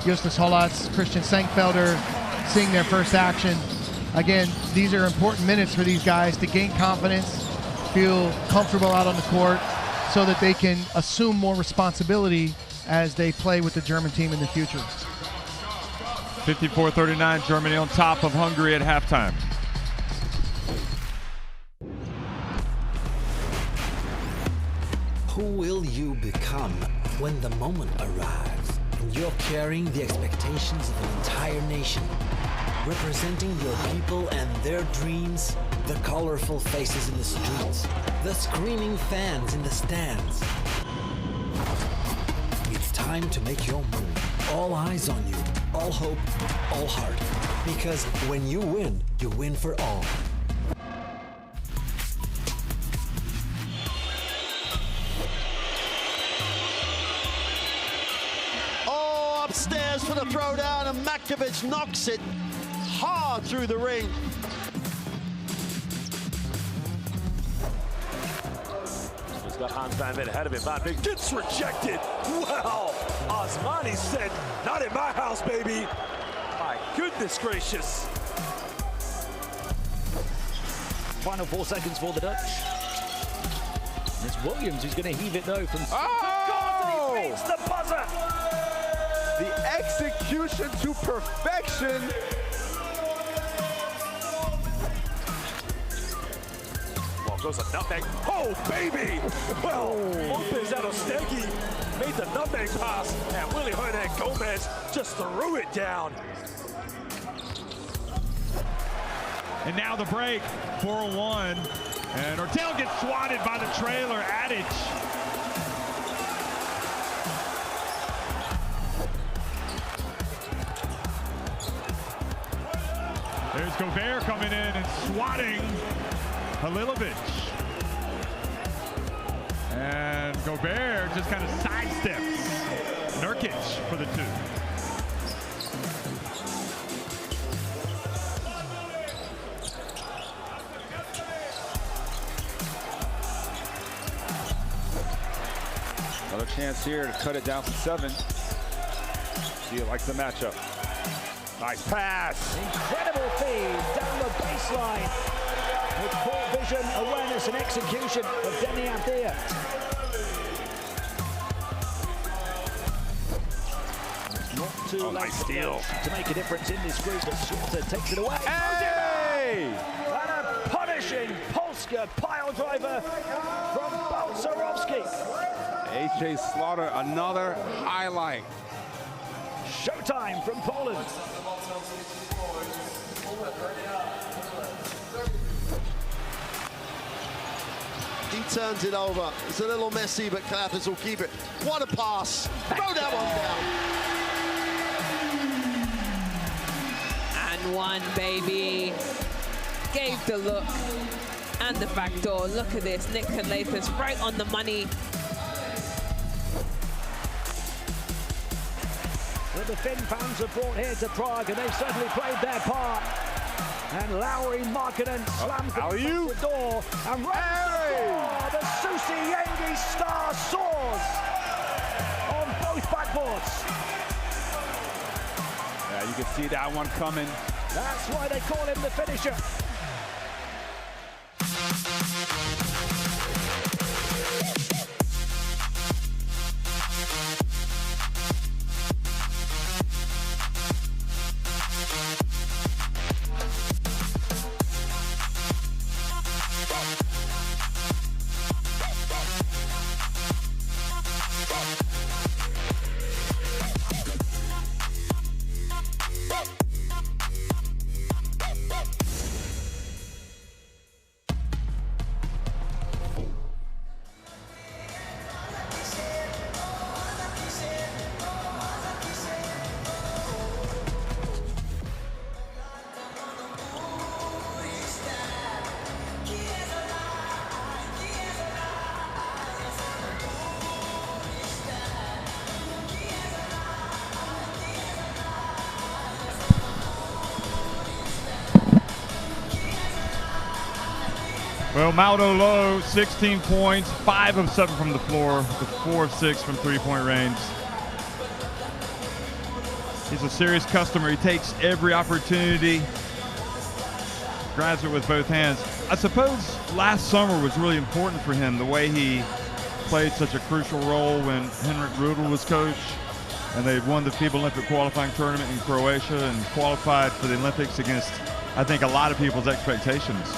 Justus Hollatz, Christian Sengfelder, seeing their first action. Again, these are important minutes for these guys to gain confidence, feel comfortable out on the court so that they can assume more responsibility as they play with the German team in the future. 54-39, Germany on top of Hungary at halftime. Who will you become when the moment arrives and you're carrying the expectations of an entire nation, representing your people and their dreams, the colorful faces in the streets, the screaming fans in the stands? It's time to make your move. All eyes on you, all hope, all heart. Because when you win for all. Oh, upstairs for the throwdown, and Makovic knocks it hard through the ring. He's got Hans Van Ven ahead of him. Van Ven gets rejected. Well, Osmani said, not in my house, baby. My goodness gracious. Final 4 seconds for the Dutch. And it's Williams who's going to heave it though from... Oh! And he beats the buzzer. The execution to perfection. Well, goes a nutmeg. Oh, baby! Well, Lopez out of Steggy made the nutmeg pass, and Willie Hernan Gomez just threw it down. And now the break, 4-1, and Ortel gets swatted by the trailer, Adage. There's Gobert coming in and swatting Halilovic. And Gobert just kind of sidesteps Nurkic for the two. Another chance here to cut it down from 7. He likes the matchup. Nice pass. Incredible feed down the baseline with full vision, awareness, and execution of Deni Avdia. Not too late nice steal to make a difference in this group, but Slaughter takes it away. Hey! And a punishing Polska pile driver from Balcerowski. H.A. Slaughter, another highlight. Showtime from Poland. He turns it over. It's a little messy, but Calathis will keep it. What a pass. Throw that one down. And one, baby. Gave the look and the back door. Look at this. Nick Calathis right on the money. Well, the Finn fans are brought here to Prague, and they've certainly played their part. And Lowry Markkanen slams the door. And right the Susi Yengi star soars on both backboards. Yeah, you can see that one coming. That's why they call him the finisher. Well, Maldo Low, 16 points, 5 of 7 from the floor, with 4 of 6 from three-point range. He's a serious customer. He takes every opportunity, grabs it with both hands. I suppose last summer was really important for him, the way he played such a crucial role when Henrik Rudel was coach, and they won the FIBA Olympic qualifying tournament in Croatia and qualified for the Olympics against, I think, a lot of people's expectations.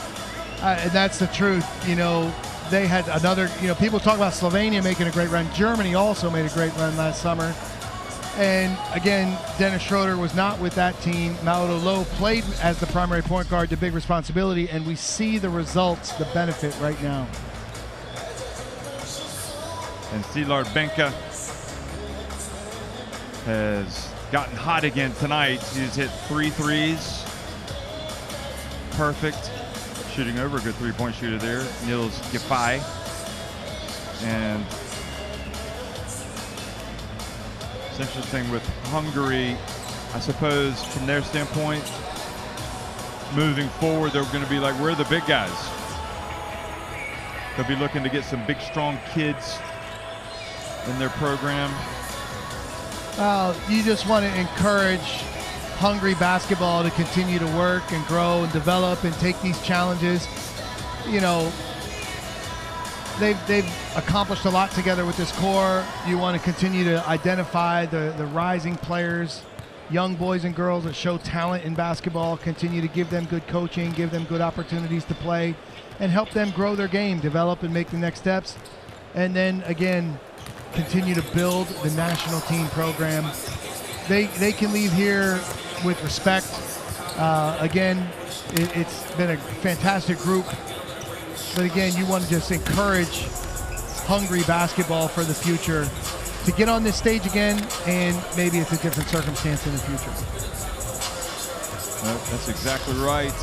And that's the truth. You know, they had another, you know, people talk about Slovenia making a great run. Germany also made a great run last summer. And again, Dennis Schroeder was not with that team. Maldo Low played as the primary point guard, the big responsibility, and we see the results, the benefit right now. And Szilard Benka has gotten hot again tonight. He's hit 3 threes. Perfect. Shooting over a good three-point shooter there, Niels Giffey. And it's interesting with Hungary, I suppose from their standpoint, moving forward, they're going to be like, we're the big guys. They'll be looking to get some big, strong kids in their program. You just want to encourage Hungary basketball to continue to work and grow and develop and take these challenges. You know, they've accomplished a lot together with this core. You want to continue to identify the rising players, young boys and girls that show talent in basketball, continue to give them good coaching, give them good opportunities to play, and help them grow their game, develop and make the next steps. And then again, continue to build the national team program. They can leave here with respect. Again, it's been a fantastic group. But again, you want to just encourage Hungary basketball for the future to get on this stage again, and maybe it's a different circumstance in the future. That's exactly right.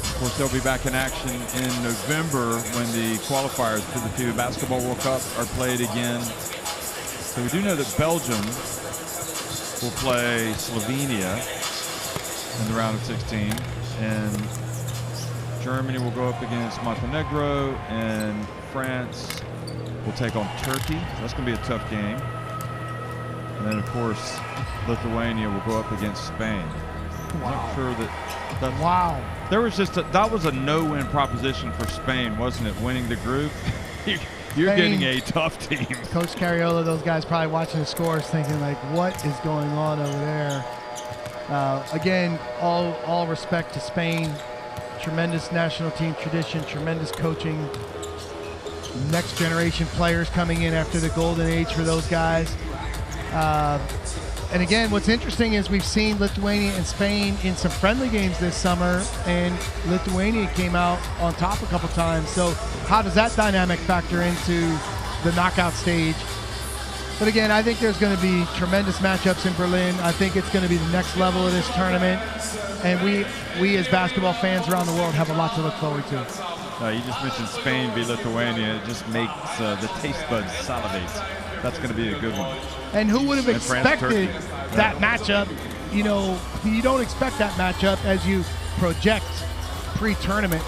Of course, they'll be back in action in November when the qualifiers for the FIBA Basketball World Cup are played again. So we do know that Belgium will play Slovenia in the round of 16, and Germany will go up against Montenegro, and France will take on Turkey. That's going to be a tough game. And then, of course, Lithuania will go up against Spain. Wow. I'm not sure that's... Wow. There was just that was a no-win proposition for Spain, wasn't it? Winning the group. You're Spain, getting a tough team. Coach Cariola, those guys probably watching the scores thinking, like, what is going on over there? Again, all respect to Spain. Tremendous national team tradition, tremendous coaching. Next generation players coming in after the golden age for those guys. And again, what's interesting is we've seen Lithuania and Spain in some friendly games this summer, and Lithuania came out on top a couple times. So how does that dynamic factor into the knockout stage? But again, I think there's going to be tremendous matchups in Berlin. I think it's going to be the next level of this tournament. And we as basketball fans around the world have a lot to look forward to. You just mentioned Spain v. Lithuania. It just makes the taste buds salivate. That's going to be a good one. And who would have expected that matchup? You know, you don't expect that matchup as you project pre-tournament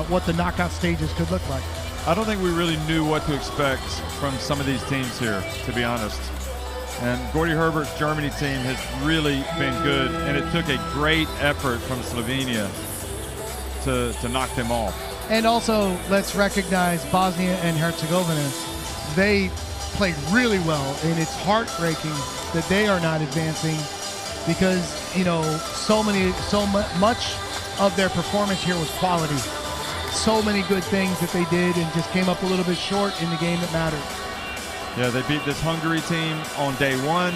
what the knockout stages could look like. I don't think we really knew what to expect from some of these teams here, to be honest. And Gordy Herbert's Germany team has really been good, and it took a great effort from Slovenia to knock them off. And also, let's recognize Bosnia and Herzegovina. They played really well, and it's heartbreaking that they are not advancing because, you know, so much of their performance here was quality. So many good things that they did and just came up a little bit short in the game that mattered. Yeah, they beat this Hungary team on day one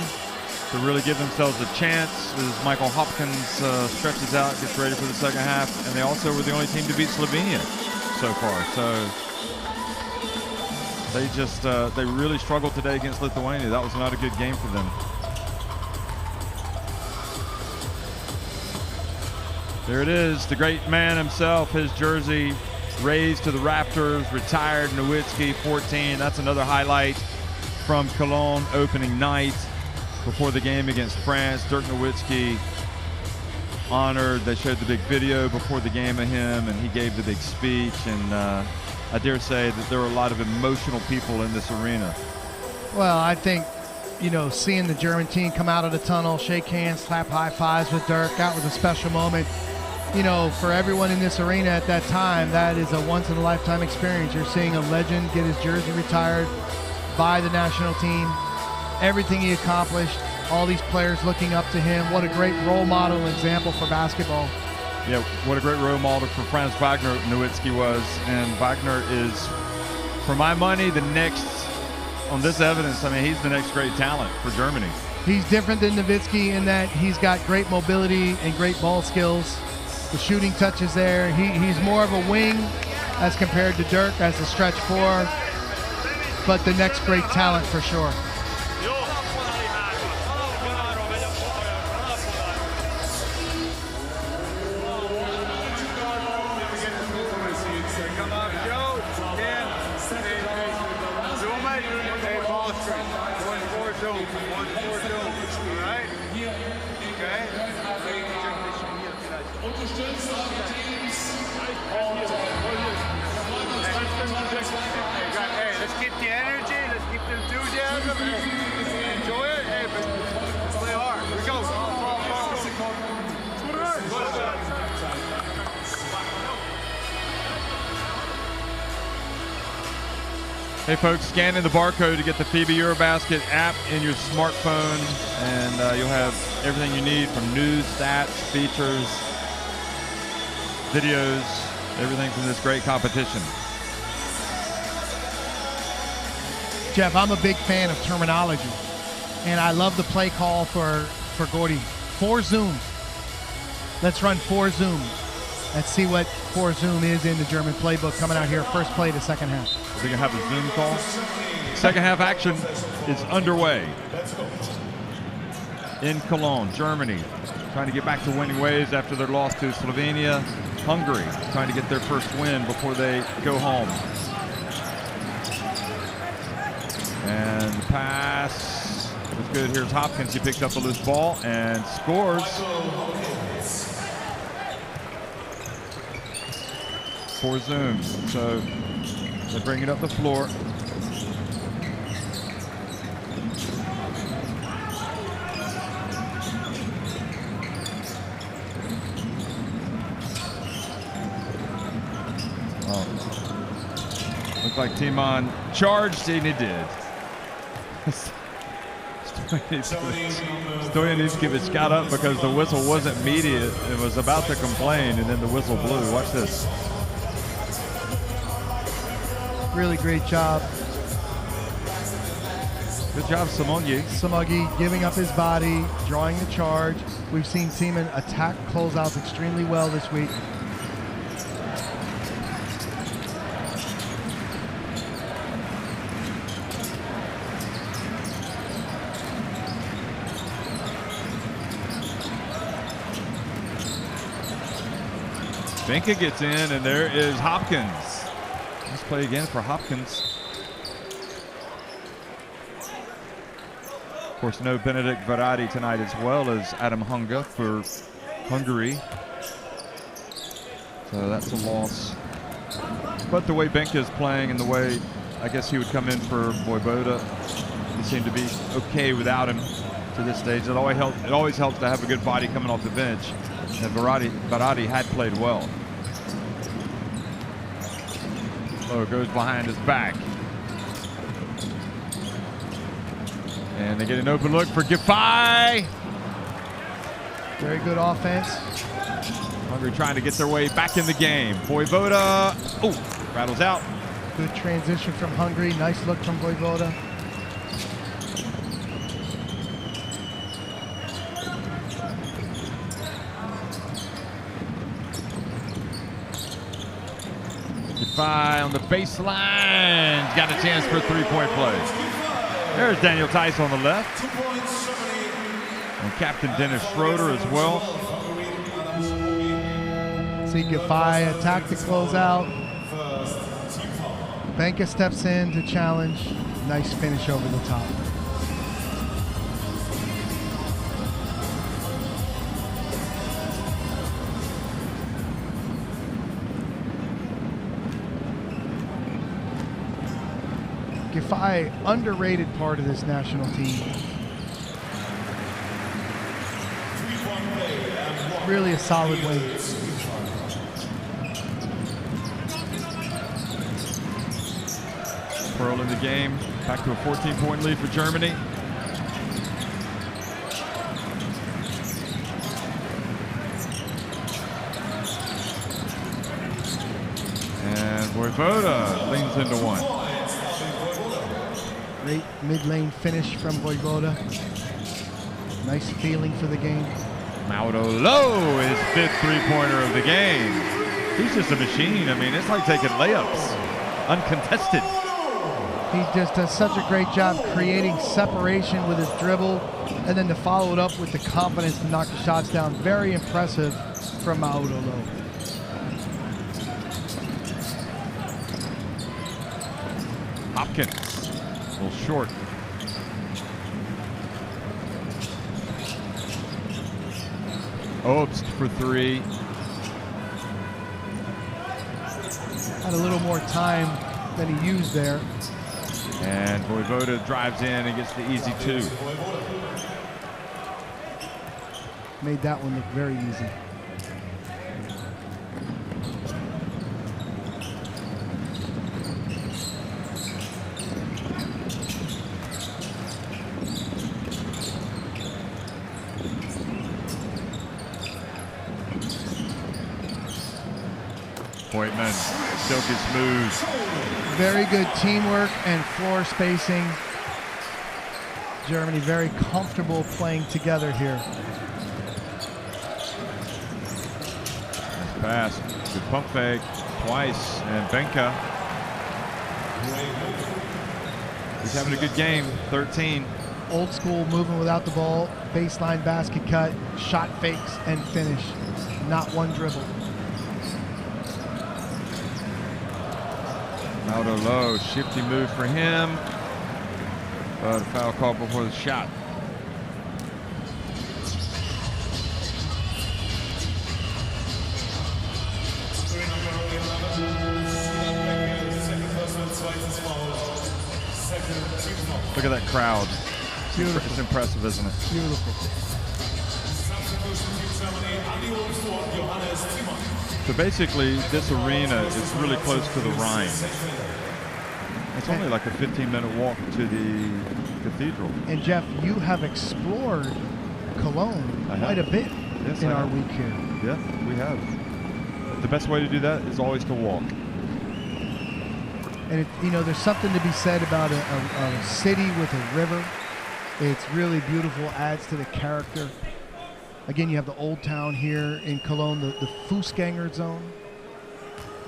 to really give themselves a chance as Michael Hopkins stretches out, gets ready for the second half. And they also were the only team to beat Slovenia so far. So they just, they really struggled today against Lithuania. That was not a good game for them. There it is, the great man himself, his jersey raised to the Raptors, retired Nowitzki, 14. That's another highlight from Cologne opening night before the game against France. Dirk Nowitzki honored. They showed the big video before the game of him, and he gave the big speech. And I dare say that there were a lot of emotional people in this arena. Well, I think, you know, seeing the German team come out of the tunnel, shake hands, clap high fives with Dirk, that was a special moment. You know, for everyone in this arena at that time, that is a once-in-a-lifetime experience. You're seeing a legend get his jersey retired by the national team, everything he accomplished, all these players looking up to him. What a great role model and example for basketball. Yeah, what a great role model for Franz Wagner Nowitzki was. And Wagner is, for my money, the next, on this evidence, I mean, he's the next great talent for Germany. He's different than Nowitzki in that he's got great mobility and great ball skills. The shooting touch is there. He's more of a wing as compared to Dirk as a stretch four, but the next great talent for sure. Let's keep the energy, let's keep the enthusiasm, enjoy it, hey, but let's play hard. Here we go. Hey folks, scan in the barcode to get the FIBA EuroBasket app in your smartphone, and you'll have everything you need from news, stats, features, videos, everything from this great competition. Jeff, I'm a big fan of terminology, and I love the play call for Gordy. 4 zoom. Let's run 4 zoom. Let's see what 4 zoom is in the German playbook coming out here. First play of the second half. We're going to have a zoom call. Second half action is underway. In Cologne, Germany, trying to get back to winning ways after their loss to Slovenia. Hungary, trying to get their first win before they go home. And the pass was good. Here's Hopkins. He picked up a loose ball and scores. 4 zooms. So they bring it up the floor. Looked like Timon charged, and he did. Stojanovskevich got up because the whistle wasn't immediate and was about to complain, and then the whistle blew. Watch this. Really great job. Good job, Samogi. Samogi giving up his body, drawing the charge. We've seen Timon attack closeouts extremely well this week. Benka gets in, and there is Hopkins. Let's play again for Hopkins. Of course, no Benedict Verratti tonight, as well as Adam Hunga for Hungary. So that's a loss. But the way Benka is playing and the way I guess he would come in for Vojvoda, he seemed to be okay without him to this stage. It always helps to have a good body coming off the bench. And Verratti had played well. Oh, goes behind his back. And they get an open look for Giffey. Very good offense. Hungary trying to get their way back in the game. Vojvoda, oh, rattles out. Good transition from Hungary. Nice look from Vojvoda. On the baseline, got a chance for a 3-point play. There's Daniel Tice on the left. And Captain Dennis Schroeder as well. See Giffey attack the closeout. Benka steps in to challenge. Nice finish over the top. Giffey, underrated part of this national team. Really a solid win. Pearl in the game, back to a 14-point lead for Germany. And Vojvoda leans into one. Great mid-lane finish from Vojvoda. Nice feeling for the game. Mauro Lowe, his 5th 3-pointer of the game. He's just a machine. I mean, it's like taking layups, uncontested. He just does such a great job creating separation with his dribble, and then to follow it up with the confidence to knock the shots down. Very impressive from Mauro Lowe. Hopkins. A little short. Obst for 3. Had a little more time than he used there. And Vojvoda drives in and gets the easy 2. Made that one look very easy. Voigtman, silky smooth. Very good teamwork and floor spacing. Germany very comfortable playing together here. Nice pass, good pump fake, twice, and Benka. He's having a good game, 13. Old school movement without the ball, baseline basket cut, shot fakes, and finish. Not one dribble. Ronaldo low, shifty move for him. But a foul call before the shot. Look at that crowd. Beautiful. It's impressive, isn't it? Beautiful. So basically, this arena is really close to the Rhine. It's only like a 15-minute walk to the cathedral. And Jeff, you have explored Cologne quite a bit in our week here. Yeah, we have. The best way to do that is always to walk. And there's something to be said about a city with a river. It's really beautiful, adds to the character. Again, you have the old town here in Cologne, the Fußgänger zone.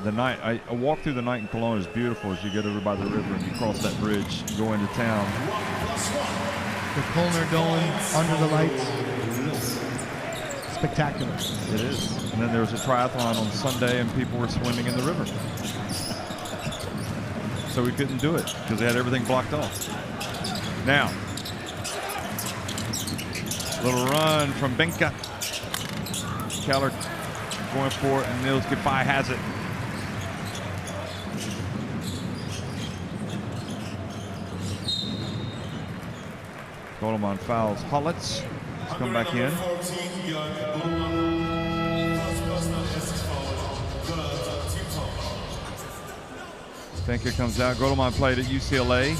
A walk through the night in Cologne is beautiful as you get over by the river and you cross that bridge and go into town. The Kölner Dome under the lights. Spectacular. It is. And then there was a triathlon on Sunday and people were swimming in the river. So we couldn't do it because they had everything blocked off. Now, little run from Benka. Keller going for it, and Nils Giffey has it. Goleman fouls Hollitz. He's come back in. Benka comes out. Goleman played at UCLA.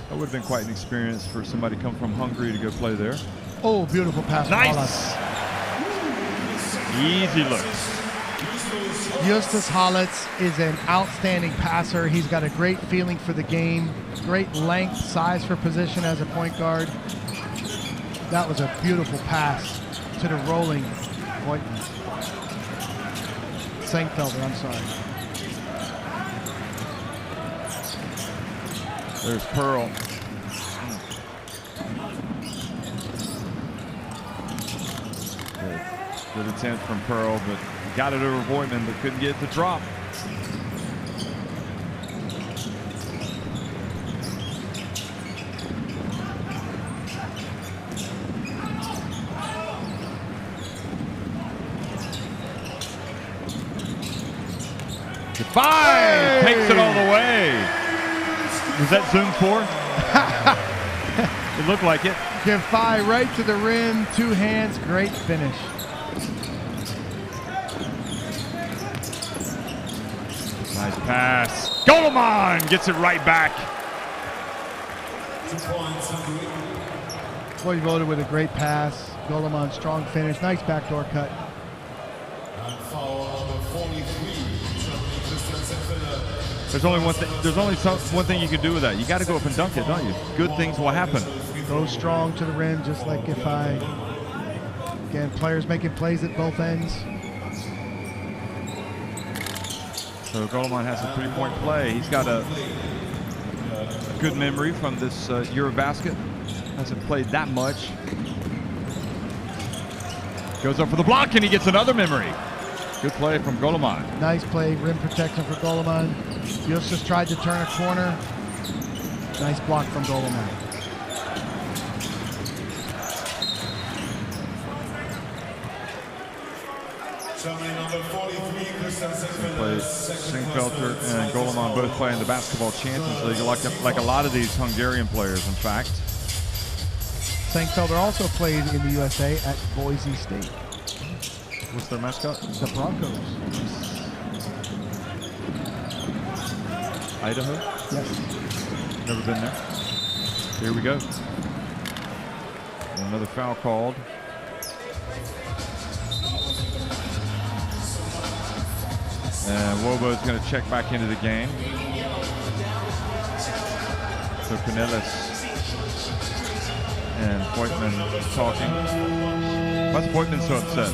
That would have been quite an experience for somebody come from Hungary to go play there. Oh, beautiful pass. Nice. Easy looks. Justus Hollitz is an outstanding passer. He's got a great feeling for the game, great length, size for position as a point guard. That was a beautiful pass to the rolling Voigtman. Senkfelder, I'm sorry. There's Pearl. Good attempt from Pearl, but got it over Voigtman, but couldn't get it to drop. Giffey takes it all the way. Was that Zoom 4? It looked like it. Giffey right to the rim, two hands, great finish. Nice pass. Goleman gets it right back. Voigtman with a great pass. Goleman, strong finish. Nice backdoor cut. There's only one thing. There's only one thing you can do with that. You got to go up and dunk it, don't you? Good things will happen. Go strong to the rim, just like Giffey. Again, players making plays at both ends. So Goleman has a three-point play. He's got a good memory from this EuroBasket. Hasn't played that much. Goes up for the block, and he gets another memory. Good play from Goleman. Nice play, rim protection for Goleman. Justus tried to turn a corner. Nice block from Goleman. Senkfelder and Goleman both play in the Basketball Champions League, like a lot of these Hungarian players, in fact. Senkfelder also played in the USA at Boise State. What's their mascot? The Broncos. Idaho? Yes. Never been there. Here we go. And another foul called. And Wobo's going to check back into the game. So Cornelis and Voigtman talking. Why's Voigtman so upset?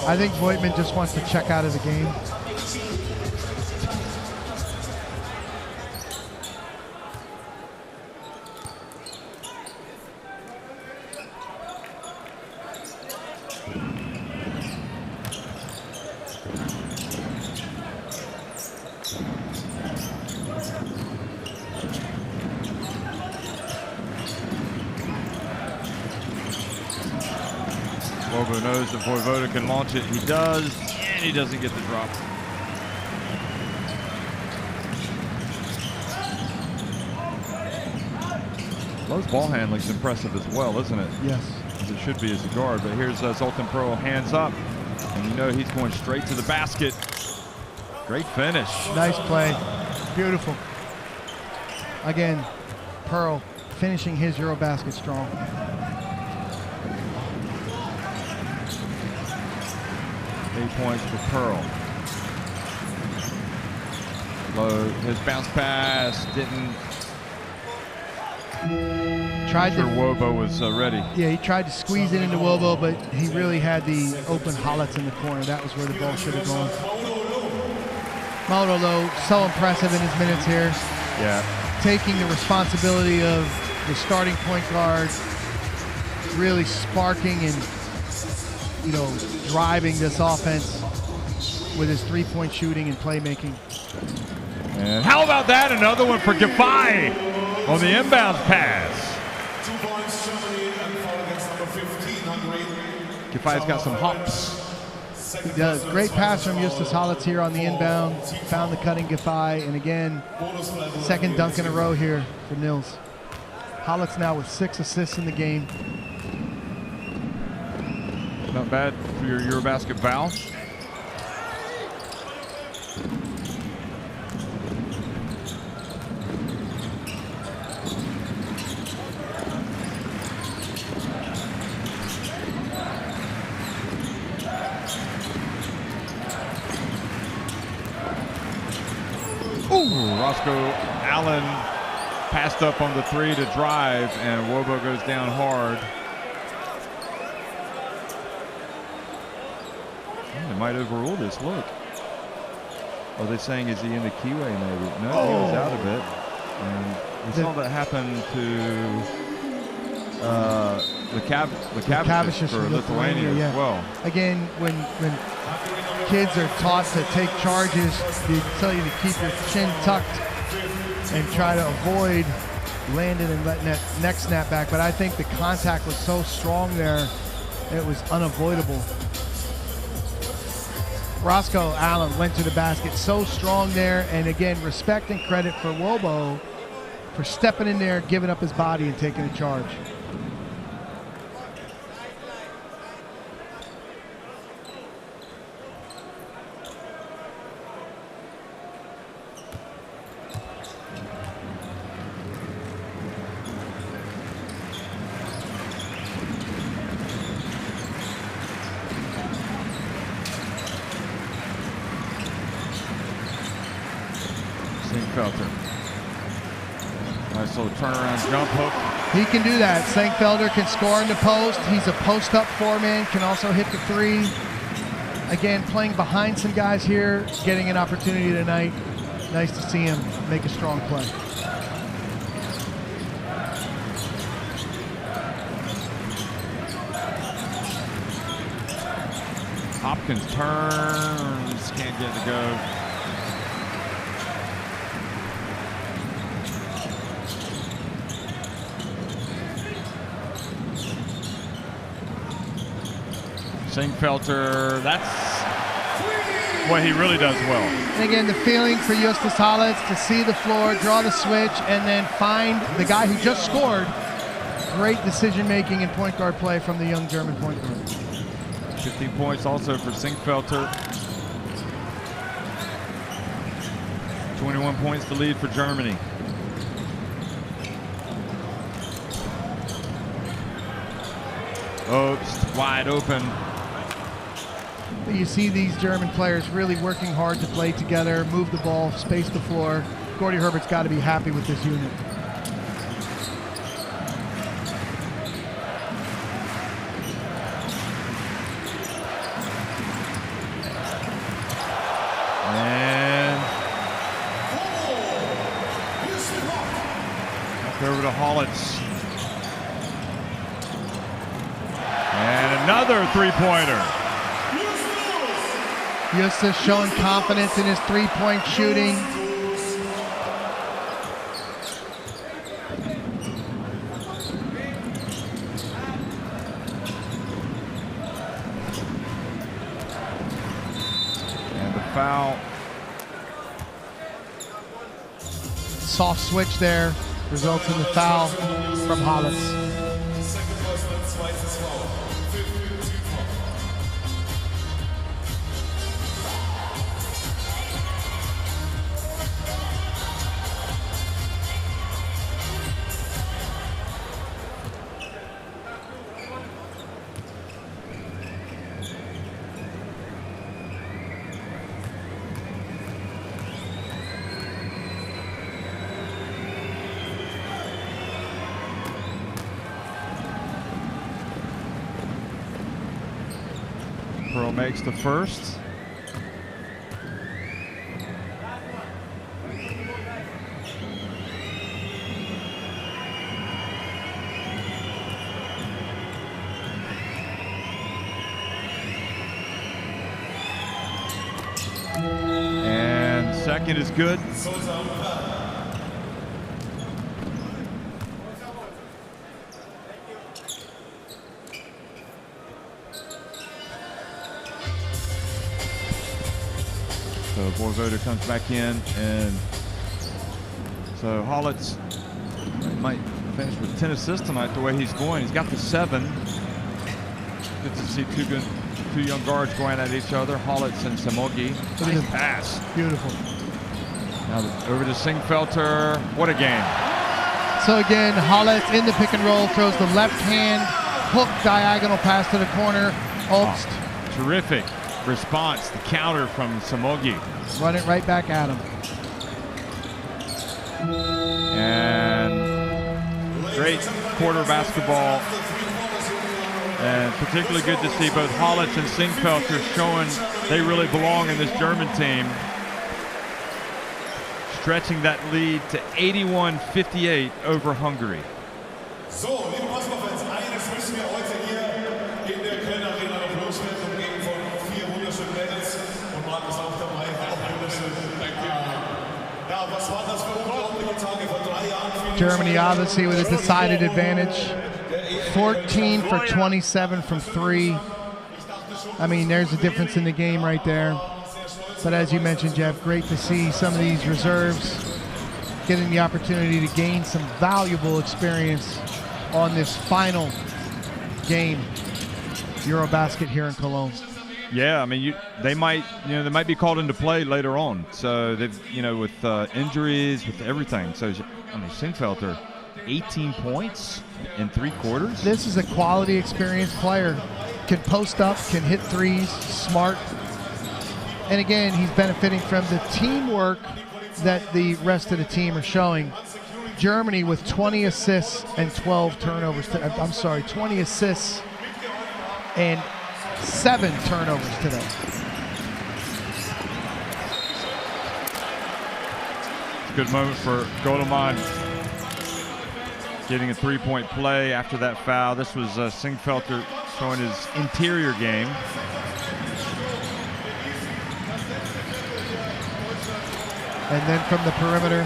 I think Voigtman just wants to check out of the game. Wobo knows that Vojvoda can launch it. He does, and he doesn't get the drop. Lowe's ball handling is impressive as well, isn't it? Yes. As it should be as a guard. But here's Zoltan Pearl, hands up. And you know he's going straight to the basket. Great finish. Nice play. Beautiful. Again, Pearl finishing his EuroBasket strong. 8 points for Pearl. Lowe, his bounce pass didn't. Tried to. Wobo was ready. Yeah, he tried to squeeze it into Wobo, but he really had the open Hollits in the corner. That was where the ball should have gone. Moto, though, so impressive in his minutes here. Yeah. Taking the responsibility of the starting point guard, really sparking and, you know, driving this offense with his three-point shooting and playmaking. And how about that? Another one for Giffey on the inbounds pass. 2 points, Germany, and foul against number 15, Hungary. Giffey's got some hops. He does. Great pass from Justus Hollits here on the inbound. Found the cutting Giffey, and again, second dunk in a row here for Nils. Hollits now with 6 assists in the game. Not bad for your EuroBasket foul. Roscoe Allen passed up on the 3 to drive, and Wobo goes down hard. They might overrule this. Look. Are they saying, is he in the keyway maybe? No, he was out of it. And we saw that happen to Lekavičius for Lithuania as well. Again, when kids are taught to take charges, they tell you to keep your chin tucked and try to avoid landing and letting that neck snap back. But I think the contact was so strong there, it was unavoidable. Roscoe Allen went to the basket so strong there, and again, respect and credit for Wobo for stepping in there, giving up his body and taking a charge. Nice little turnaround jump hook. He can do that. Senkfelder can score in the post. He's a post-up 4-man, can also hit the 3. Again, playing behind some guys here, getting an opportunity tonight. Nice to see him make a strong play. Hopkins turns, can't get it to go. Senkfelder, that's what he really does well. And again, the feeling for Justus Hollits to see the floor, draw the switch, and then find the guy who just scored. Great decision-making and point guard play from the young German point guard. 15 points also for Senkfelder. 21 points to lead for Germany. Oops, wide open. You see these German players really working hard to play together, move the ball, space the floor. Gordy Herbert's got to be happy with this unit. And back over to Hollitz. And another three-pointer. Justus showing confidence in his three-point shooting. And the foul. Soft switch there results in the foul from Hollitz. Pearl makes the first. And second is good. So Borvoda comes back in, and so Hollitz might finish with 10 assists tonight the way he's going. He's got the 7. Good to see two young guards going at each other, Hollitz and Samogi. Nice pass. Beautiful. Now over to Singfelter. What a game. So again, Hollitz in the pick and roll, throws the left hand, hook diagonal pass to the corner. Obst. Oh, terrific response, the counter from Samogi. Run it right back at him. And great quarter basketball. And particularly good to see both Hollitz and Singfelter showing they really belong in this German team. Stretching that lead to 81-58 over Hungary. So, liebe Basketballfans, eines müssen wir heute hier in der Köln Arena noch loswerden, umgeben von 4 wunderschönen Mädels. Und Marc ist auch dabei, auch wunderschön. Ja, was war das für unglaubliche Tage vor 3 Jahren? Germany obviously with a decided advantage. 14 for 27 from 3. I mean, there's a difference in the game right there. But as you mentioned, Jeff, great to see some of these reserves getting the opportunity to gain some valuable experience on this final game, EuroBasket here in Cologne. Yeah, I mean, they might be called into play later on. So they've, with injuries, with everything. So I mean, Singfelter, 18 points in 3 quarters. This is a quality, experienced player. Can post up, can hit threes, smart. And again, he's benefiting from the teamwork that the rest of the team are showing. Germany with 20 assists and 12 turnovers. 20 assists and 7 turnovers today. Good moment for Goleman getting a 3-point play after that foul. This was Singfelter showing his interior game. And then from the perimeter,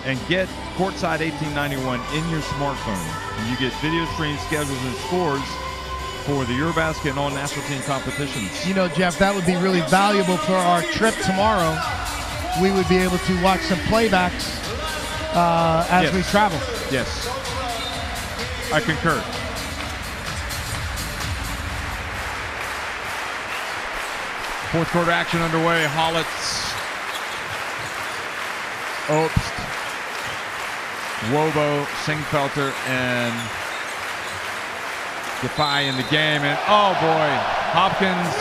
and get Courtside 1891 in your smartphone. And you get video streams, schedules, and scores for the EuroBasket and all national team competitions. You know, Jeff, that would be really valuable for our trip tomorrow. We would be able to watch some playbacks as we travel. Yes, I concur. Fourth quarter action underway. Hollitz Obst, Wobo, Singfelter, and Defy in the game. And oh boy, Hopkins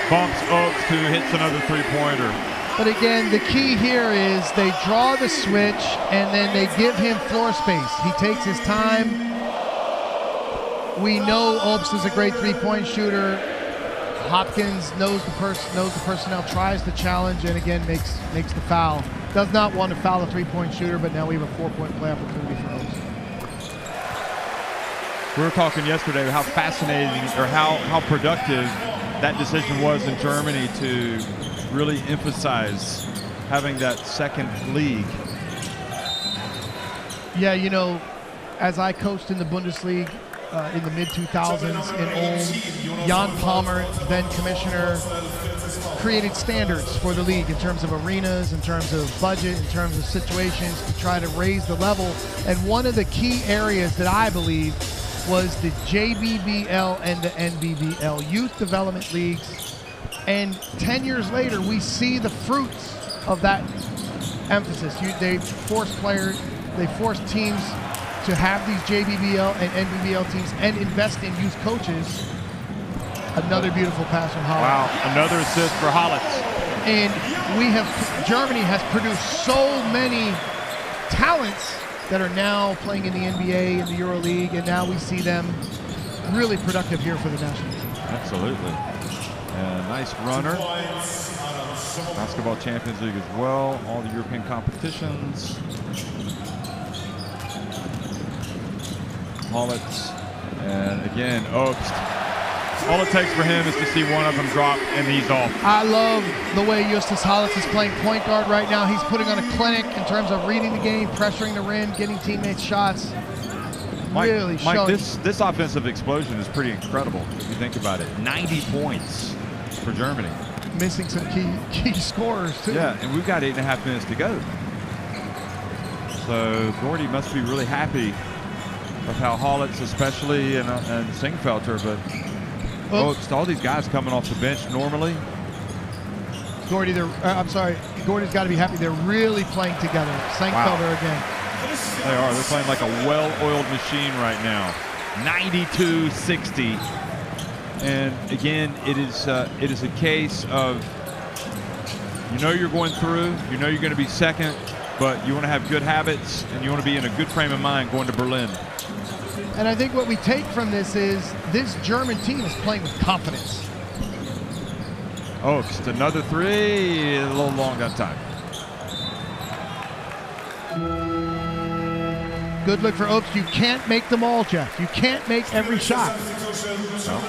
bumps Obst, who hits another three-pointer. But again, the key here is they draw the switch and then they give him floor space. He takes his time. We know Obst is a great three-point shooter. Hopkins knows the personnel, tries to challenge, and again makes the foul. Does not want to foul a three-point shooter, but now we have a 4-point play opportunity for Obst. We were talking yesterday how fascinating or how productive that decision was in Germany to really emphasize having that second league. Yeah, you know, as I coached in the Bundesliga in the mid-2000s in Ulm, Jan Palmer, then commissioner, created standards for the league in terms of arenas, in terms of budget, in terms of situations to try to raise the level. And one of the key areas that I believe was the JBBL and the NBBL, Youth Development Leagues. And 10 years later, we see the fruits of that emphasis. They force teams to have these JBBL and NBBL teams and invest in youth coaches. Another beautiful pass from Hollitz. Wow, another assist for Hollitz. And Germany has produced so many talents that are now playing in the NBA and the EuroLeague, and now we see them really productive here for the national team. Absolutely. Nice runner. Basketball Champions League as well. All the European competitions. Hollitz, and again, Obst. All it takes for him is to see one of them drop, and he's off. I love the way Justus Hollitz is playing point guard right now. He's putting on a clinic in terms of reading the game, pressuring the rim, getting teammates shots. Mike, showing. This offensive explosion is pretty incredible if you think about it. 90 points for Germany. Missing some key scorers, too. Yeah, and we've got 8.5 minutes to go. So Gordy must be really happy with how Hollitz especially and Singfelter, but all these guys coming off the bench normally. Gordy's got to be happy they're really playing together. Singfelter again. They are. They're playing like a well-oiled machine right now. 92-60. And again, it is a case of you're going through, you're going to be second, but you want to have good habits and you want to be in a good frame of mind going to Berlin. And I think what we take from this is this German team is playing with confidence. Oh, just another three, a little long that time. Good look for Obst. You can't make them all, Jeff. You can't make every shot. No.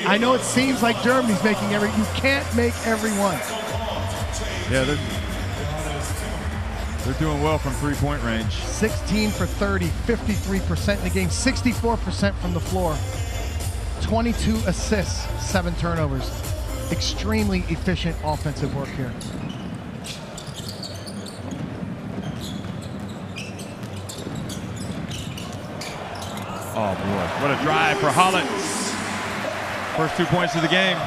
I know it seems like Germany's making you can't make every one. Yeah, they're doing well from three-point range. 16 for 30, 53% in the game, 64% from the floor. 22 assists, 7 turnovers. Extremely efficient offensive work here. Oh boy, what a drive for Hollitz. First 2 points of the game.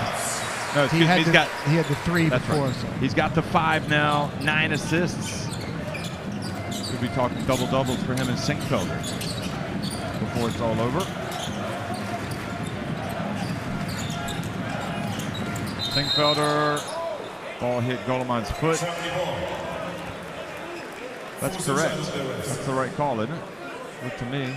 No, he had the 3 before. Right. So. He's got the 5 now, 9 assists. Could be talking double-doubles for him and Singfelder before it's all over. Singfelder, ball hit Golemann's foot. That's correct. That's the right call, isn't it? Look to me.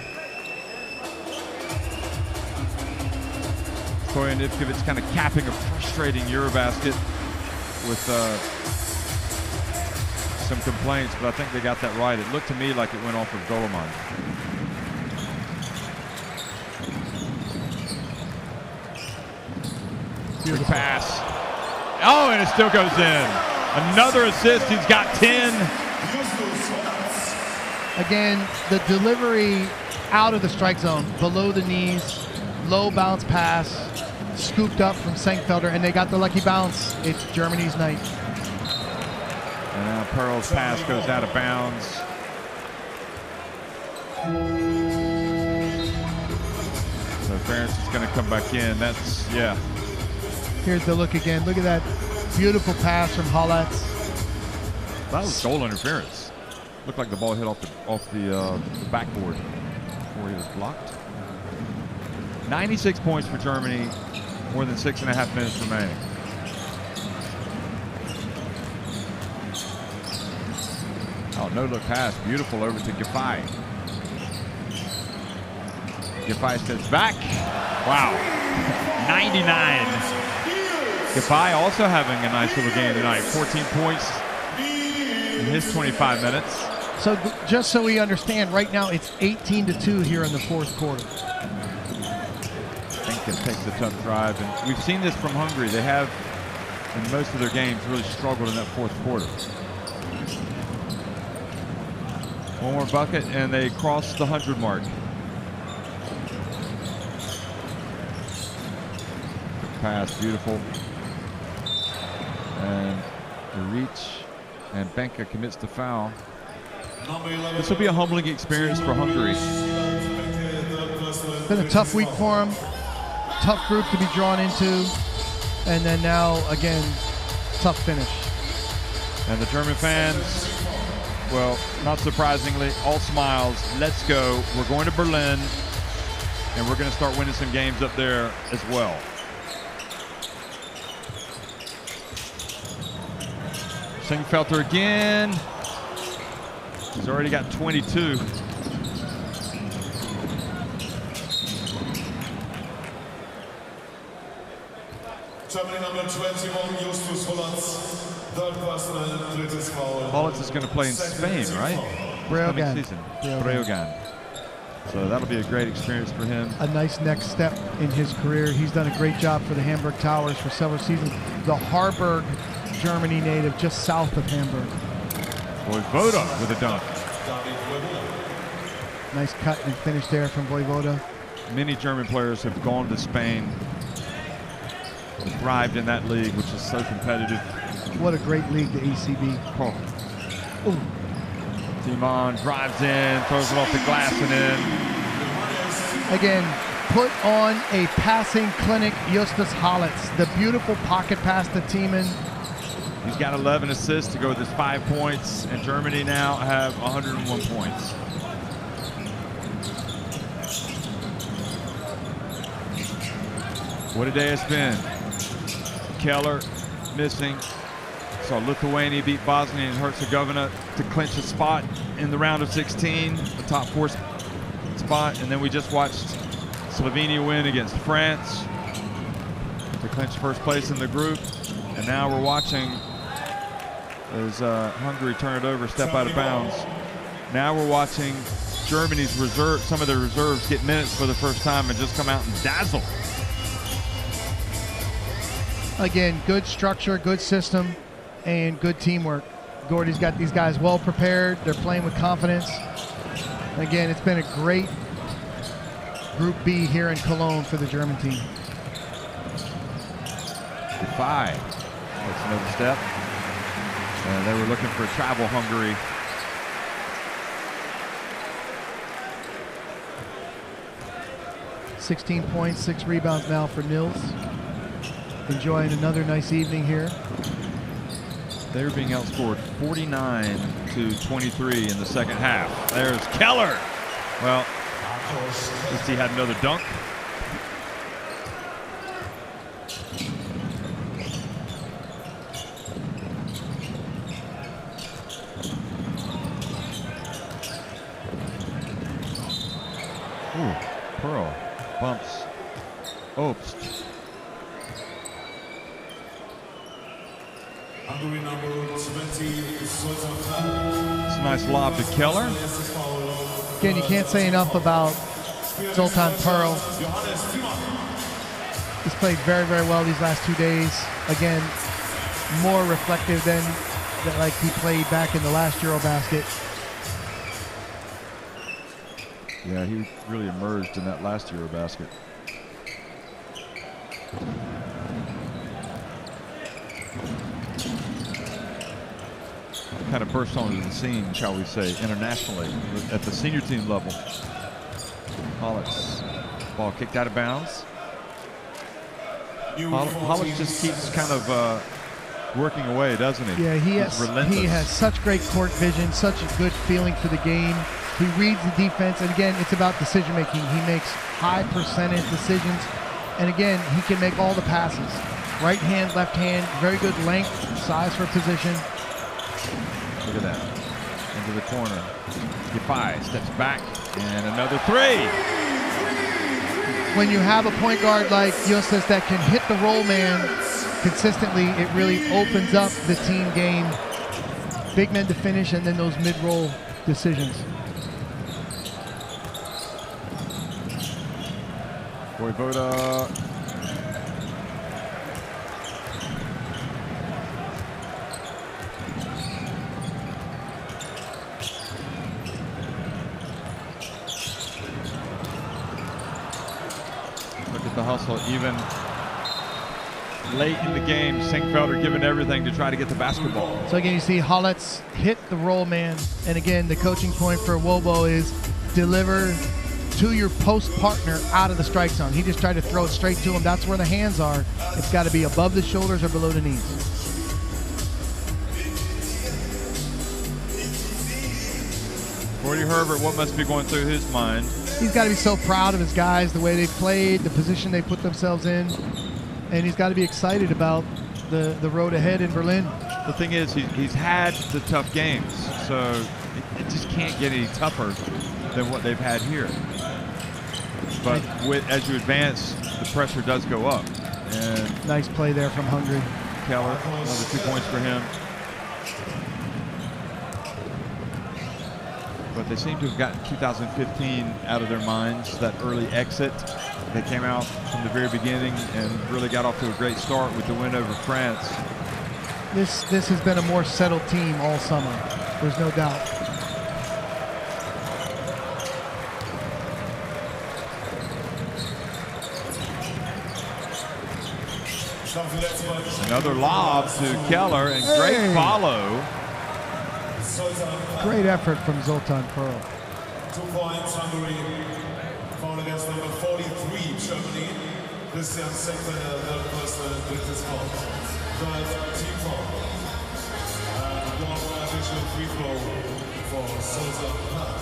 Stoyan Ivkovic kind of capping a frustrating EuroBasket with some complaints, but I think they got that right. It looked to me like it went off of Golemann. Good pass. Oh, and it still goes in. Another assist. He's got 10. Again, the delivery out of the strike zone, below the knees, low bounce pass, scooped up from Singfelder, and they got the lucky bounce. It's Germany's night. And now Pearl's pass goes out of bounds. So Ferentz is going to come back in. That's, yeah. Here's the look again. Look at that beautiful pass from Hollitz. That was goal interference. Looked like the ball hit off the backboard before he was blocked. 96 points for Germany, more than 6.5 minutes remaining. Oh, no-look pass, beautiful over to Giffey. Giffey steps back. Wow, 99. Giffey also having a nice little game tonight. 14 points in his 25 minutes. So just so we understand, right now it's 18-2 here in the fourth quarter. Benka takes a tough drive, and we've seen this from Hungary. They have, in most of their games, really struggled in that fourth quarter. One more bucket, and they cross the 100 mark. Good pass, beautiful. And the reach, and Benka commits the foul. This will be a humbling experience for Hungary. It's been a tough week for them. Tough group to be drawn into. And then now, again, tough finish. And the German fans, well, not surprisingly, all smiles. Let's go. We're going to Berlin, and we're going to start winning some games up there as well. Singfelter again. He's already got 22. Germany number 21, Justus Hollands. Third personal, drittes foul. Hollands is going to play in Spain, right? Breogán. Breogán. So that'll be a great experience for him. A nice next step in his career. He's done a great job for the Hamburg Towers for several seasons. The Harburg, Germany native, just south of Hamburg. Voivoda with a dunk. Nice cut and finish there from Voivoda. Many German players have gone to Spain, thrived in that league, which is so competitive. What a great league, the ECB. Oh. Timon drives in, throws it off the glass and in. Again, put on a passing clinic, Justus Hollands. The beautiful pocket pass to Timon. He's got 11 assists to go with his 5 points, and Germany now have 101 points. What a day it's been. Keller missing. Saw Lithuania beat Bosnia and Herzegovina to clinch a spot in the round of 16, the top 4 spot, and then we just watched Slovenia win against France to clinch first place in the group, and now we're watching as Hungary turn it over, step out of bounds. Now we're watching Germany's reserve, some of their reserves get minutes for the first time and just come out and dazzle. Again, good structure, good system, and good teamwork. Gordy's got these guys well prepared. They're playing with confidence. Again, it's been a great Group B here in Cologne for the German team. 5. That's another step. And they were looking for travel Hungary. .16 points, 6 rebounds now for Nils. Enjoying another nice evening here. They're being outscored 49-23 in the second half. There's Keller. Well, at least he had another dunk. Ooh, Pearl bumps Obst. It's a nice lob to Keller. Again, you can't say enough about Zoltan Pearl. He's played very, very well these last 2 days. Again, more reflective than like he played back in the last EuroBasket. Yeah, he really emerged in that last EuroBasket. Kind of burst onto the scene, shall we say, internationally at the senior team level. Hollis, ball kicked out of bounds. Hollis just keeps kind of working away, doesn't he? Yeah, he has such great court vision, such a good feeling for the game. He reads the defense, and again, it's about decision making. He makes high percentage decisions, and again, he can make all the passes. Right hand, left hand, very good length, size for position. Look at that. Into the corner. Defy steps back, and another three. When you have a point guard like Justus that can hit the roll man consistently, it really opens up the team game. Big men to finish, and then those mid-roll decisions. Voivoda. Look at the hustle, even late in the game, Sinkfelder giving everything to try to get the basketball. So again, you see Holletz hit the roll man, and again, the coaching point for Wobo is deliver to your post partner out of the strike zone. He just tried to throw it straight to him. That's where the hands are. It's got to be above the shoulders or below the knees. Gordy Herbert, what must be going through his mind? He's got to be so proud of his guys, the way they played, the position they put themselves in, and he's got to be excited about the road ahead in Berlin. The thing is, he's had the tough games, so it just can't get any tougher than what they've had here. But as you advance, the pressure does go up. And nice play there from Hungary. Keller, another 2 points for him. But they seem to have gotten 2015 out of their minds, that early exit. They came out from the very beginning and really got off to a great start with the win over France. This has been a more settled team all summer. There's no doubt. Another lob to Keller, and great follow. Great effort from Zoltan Pearl. 2 points, Hungary. Foul against number 43, Germany. Christian Sinkfelder, the personal drittes Foul. Third team foul. And one additional free throw for Zoltan Pearl.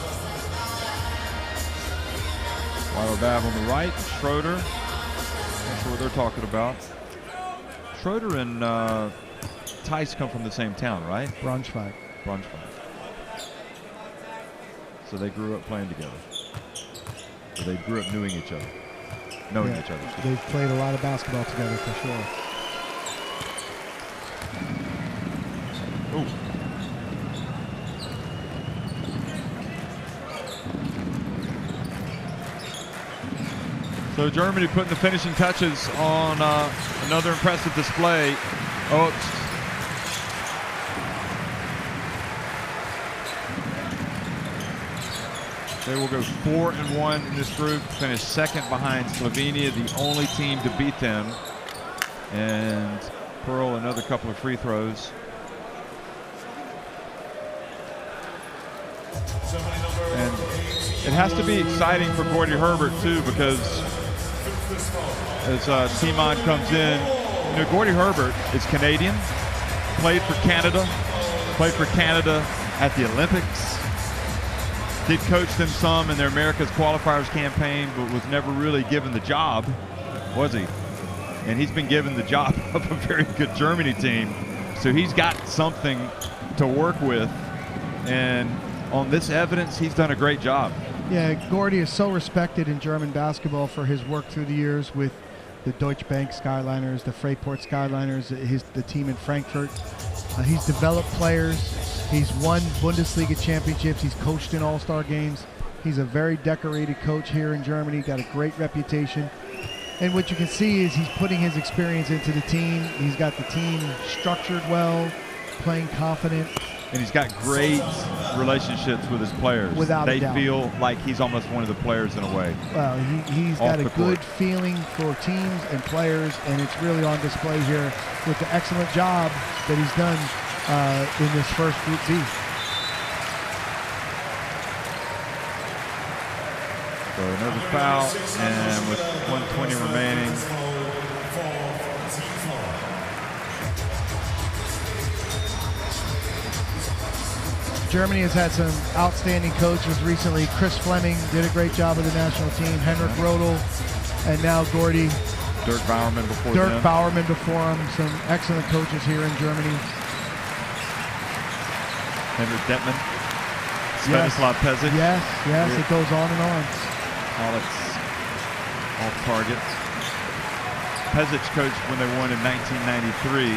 Weiler Babb on the right, Schroeder. Not sure what they're talking about. Schroeder and Tice come from the same town, right? Braunschweig. So they grew up playing together. So they grew up knowing each other. They've played a lot of basketball together for sure. Ooh. So Germany putting the finishing touches on another impressive display. They will go 4-1 in this group, finish second behind Slovenia, the only team to beat them. And Pearl, another couple of free throws. And it has to be exciting for Gordy Herbert too, because as Timon comes in, you know, Gordy Herbert is Canadian, played for Canada at the Olympics. Did coach them some in their America's Qualifiers campaign, but was never really given the job, was he? And he's been given the job of a very good Germany team. So he's got something to work with. And on this evidence, he's done a great job. Yeah, Gordy is so respected in German basketball for his work through the years with the Deutsche Bank Skyliners, the Fraport Skyliners, the team in Frankfurt. He's developed players. He's won Bundesliga championships. He's coached in all-star games. He's a very decorated coach here in Germany, got a great reputation. And what you can see is he's putting his experience into the team. He's got the team structured well, playing confident. And he's got great relationships with his players. Without a doubt. They feel like he's almost one of the players in a way. Well, he's got a good feeling for teams and players, and it's really on display here with the excellent job that he's done in this first Group B. So another foul, and with 1:20 remaining. Germany has had some outstanding coaches recently. Chris Fleming did a great job with the national team. Henrik Rodel, and now Gordy. Dirk Bowerman before Dirk Bowerman before him. Some excellent coaches here in Germany. Henrik Detman. Svetislav Pezic. Yes, it goes on and on. All off target. Pezic coached when they won in 1993.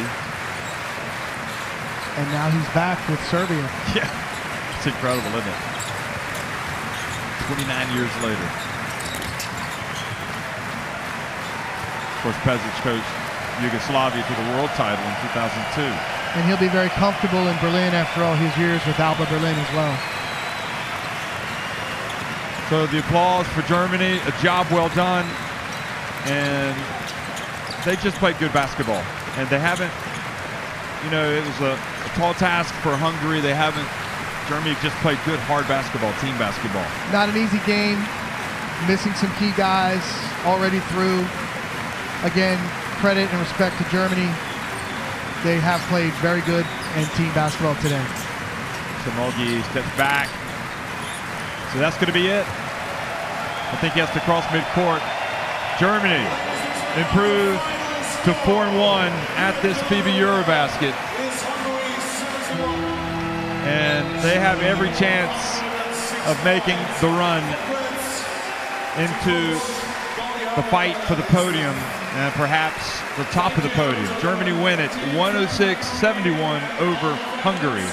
And now he's back with Serbia. Yeah, it's incredible, isn't it? 29 years later. Of course, Pezic coached Yugoslavia to the world title in 2002. And he'll be very comfortable in Berlin after all his years with Alba Berlin as well. So the applause for Germany, a job well done. And they just played good basketball. And they haven't, it was a tall task for Hungary. Germany just played good, hard basketball, team basketball. Not an easy game. Missing some key guys already through. Again, credit and respect to Germany. They have played very good and team basketball today. Samogi steps back. So that's going to be it. I think he has to cross midcourt. Germany improved to 4-1 at this FIBA EuroBasket. And they have every chance of making the run into the fight for the podium and perhaps the top of the podium. Germany win it 106-71 over Hungary.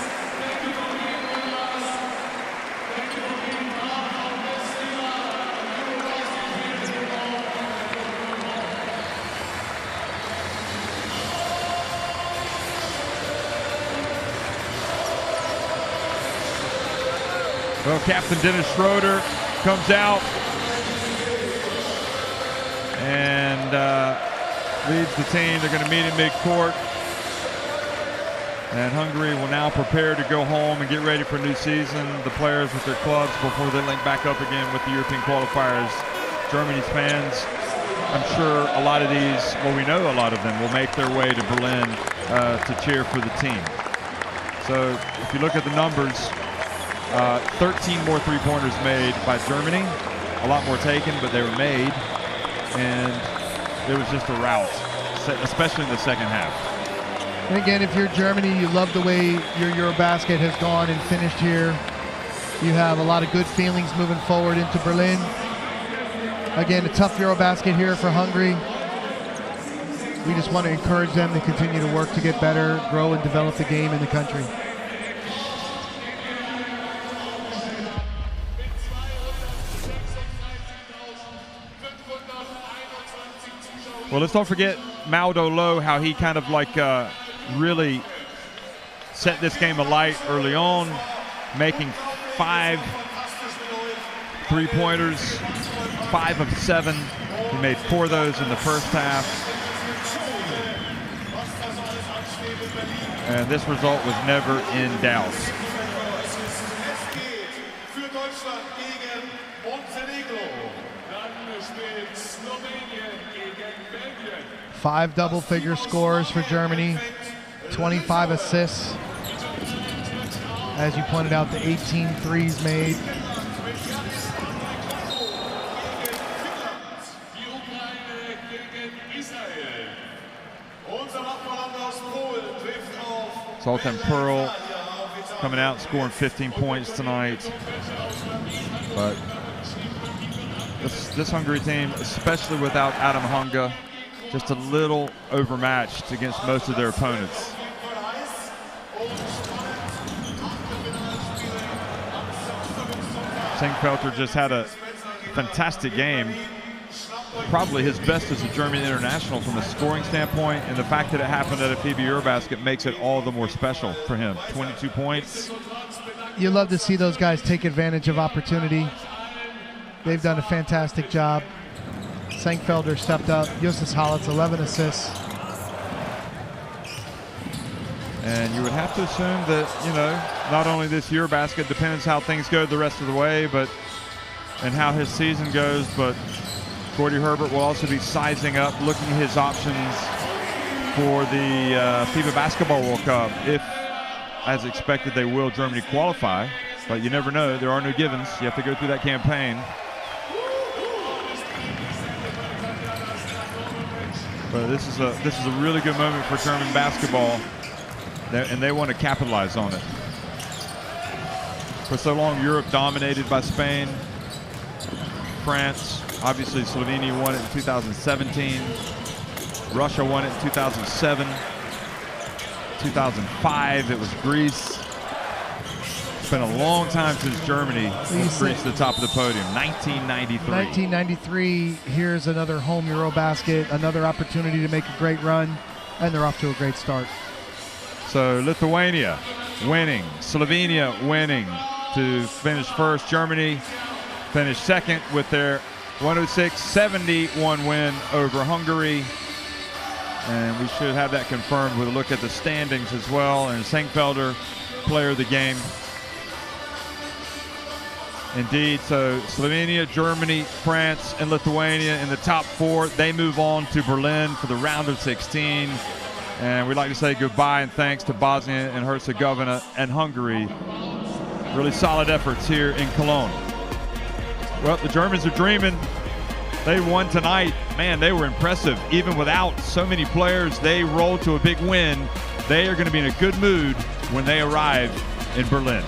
Well, Captain Dennis Schroeder comes out and leads the team. They're going to meet in midcourt. And Hungary will now prepare to go home and get ready for a new season. The players with their clubs before they link back up again with the European qualifiers. Germany's fans, I'm sure a lot of these, well, we know a lot of them will make their way to Berlin to cheer for the team. So if you look at the numbers, 13 more three-pointers made by Germany. A lot more taken, but they were made. And it was just a rout, especially in the second half. And again, if you're Germany, you love the way your EuroBasket has gone and finished here. You have a lot of good feelings moving forward into Berlin. Again, a tough EuroBasket here for Hungary. We just want to encourage them to continue to work to get better, grow and develop the game in the country. Well, let's don't forget Maldo Low, how he kind of like really set this game alight early on, making 5 3-pointers, 5 of 7. He made 4 of those in the first half. And this result was never in doubt. 5 double-figure scores for Germany, 25 assists. As you pointed out, the 18 threes made. Zoltan Pearl coming out scoring 15 points tonight. But this Hungary team, especially without Adam Hunga, just a little overmatched against most of their opponents. Singfelter just had a fantastic game. Probably his best as a German international from a scoring standpoint, and the fact that it happened at a FIBA EuroBasket makes it all the more special for him. 22 points. You love to see those guys take advantage of opportunity. They've done a fantastic job. Sengfelder stepped up. Justus Halitz, 11 assists. And you would have to assume that, not only this EuroBasket depends how things go the rest of the way, and how his season goes, but Gordy Herbert will also be sizing up, looking at his options for the FIBA Basketball World Cup. If as expected, they will Germany qualify, but you never know. There are no givens. You have to go through that campaign. But this is a really good moment for German basketball, and they want to capitalize on it. For so long, Europe dominated by Spain, France. Obviously, Slovenia won it in 2017. Russia won it in 2007. 2005, it was Greece. It's been a long time since Germany reached the top of the podium. 1993. 1993, here's another home EuroBasket, another opportunity to make a great run, and they're off to a great start. So Lithuania winning, Slovenia winning to finish first. Germany finished second with their 106-71 win over Hungary. And we should have that confirmed with a look at the standings as well. And Senkfelder, player of the game. Indeed, so Slovenia, Germany, France, and Lithuania in the top 4. They move on to Berlin for the round of 16. And we'd like to say goodbye and thanks to Bosnia and Herzegovina and Hungary. Really solid efforts here in Cologne. Well, the Germans are dreaming. They won tonight. Man, they were impressive. Even without so many players, they rolled to a big win. They are going to be in a good mood when they arrive in Berlin.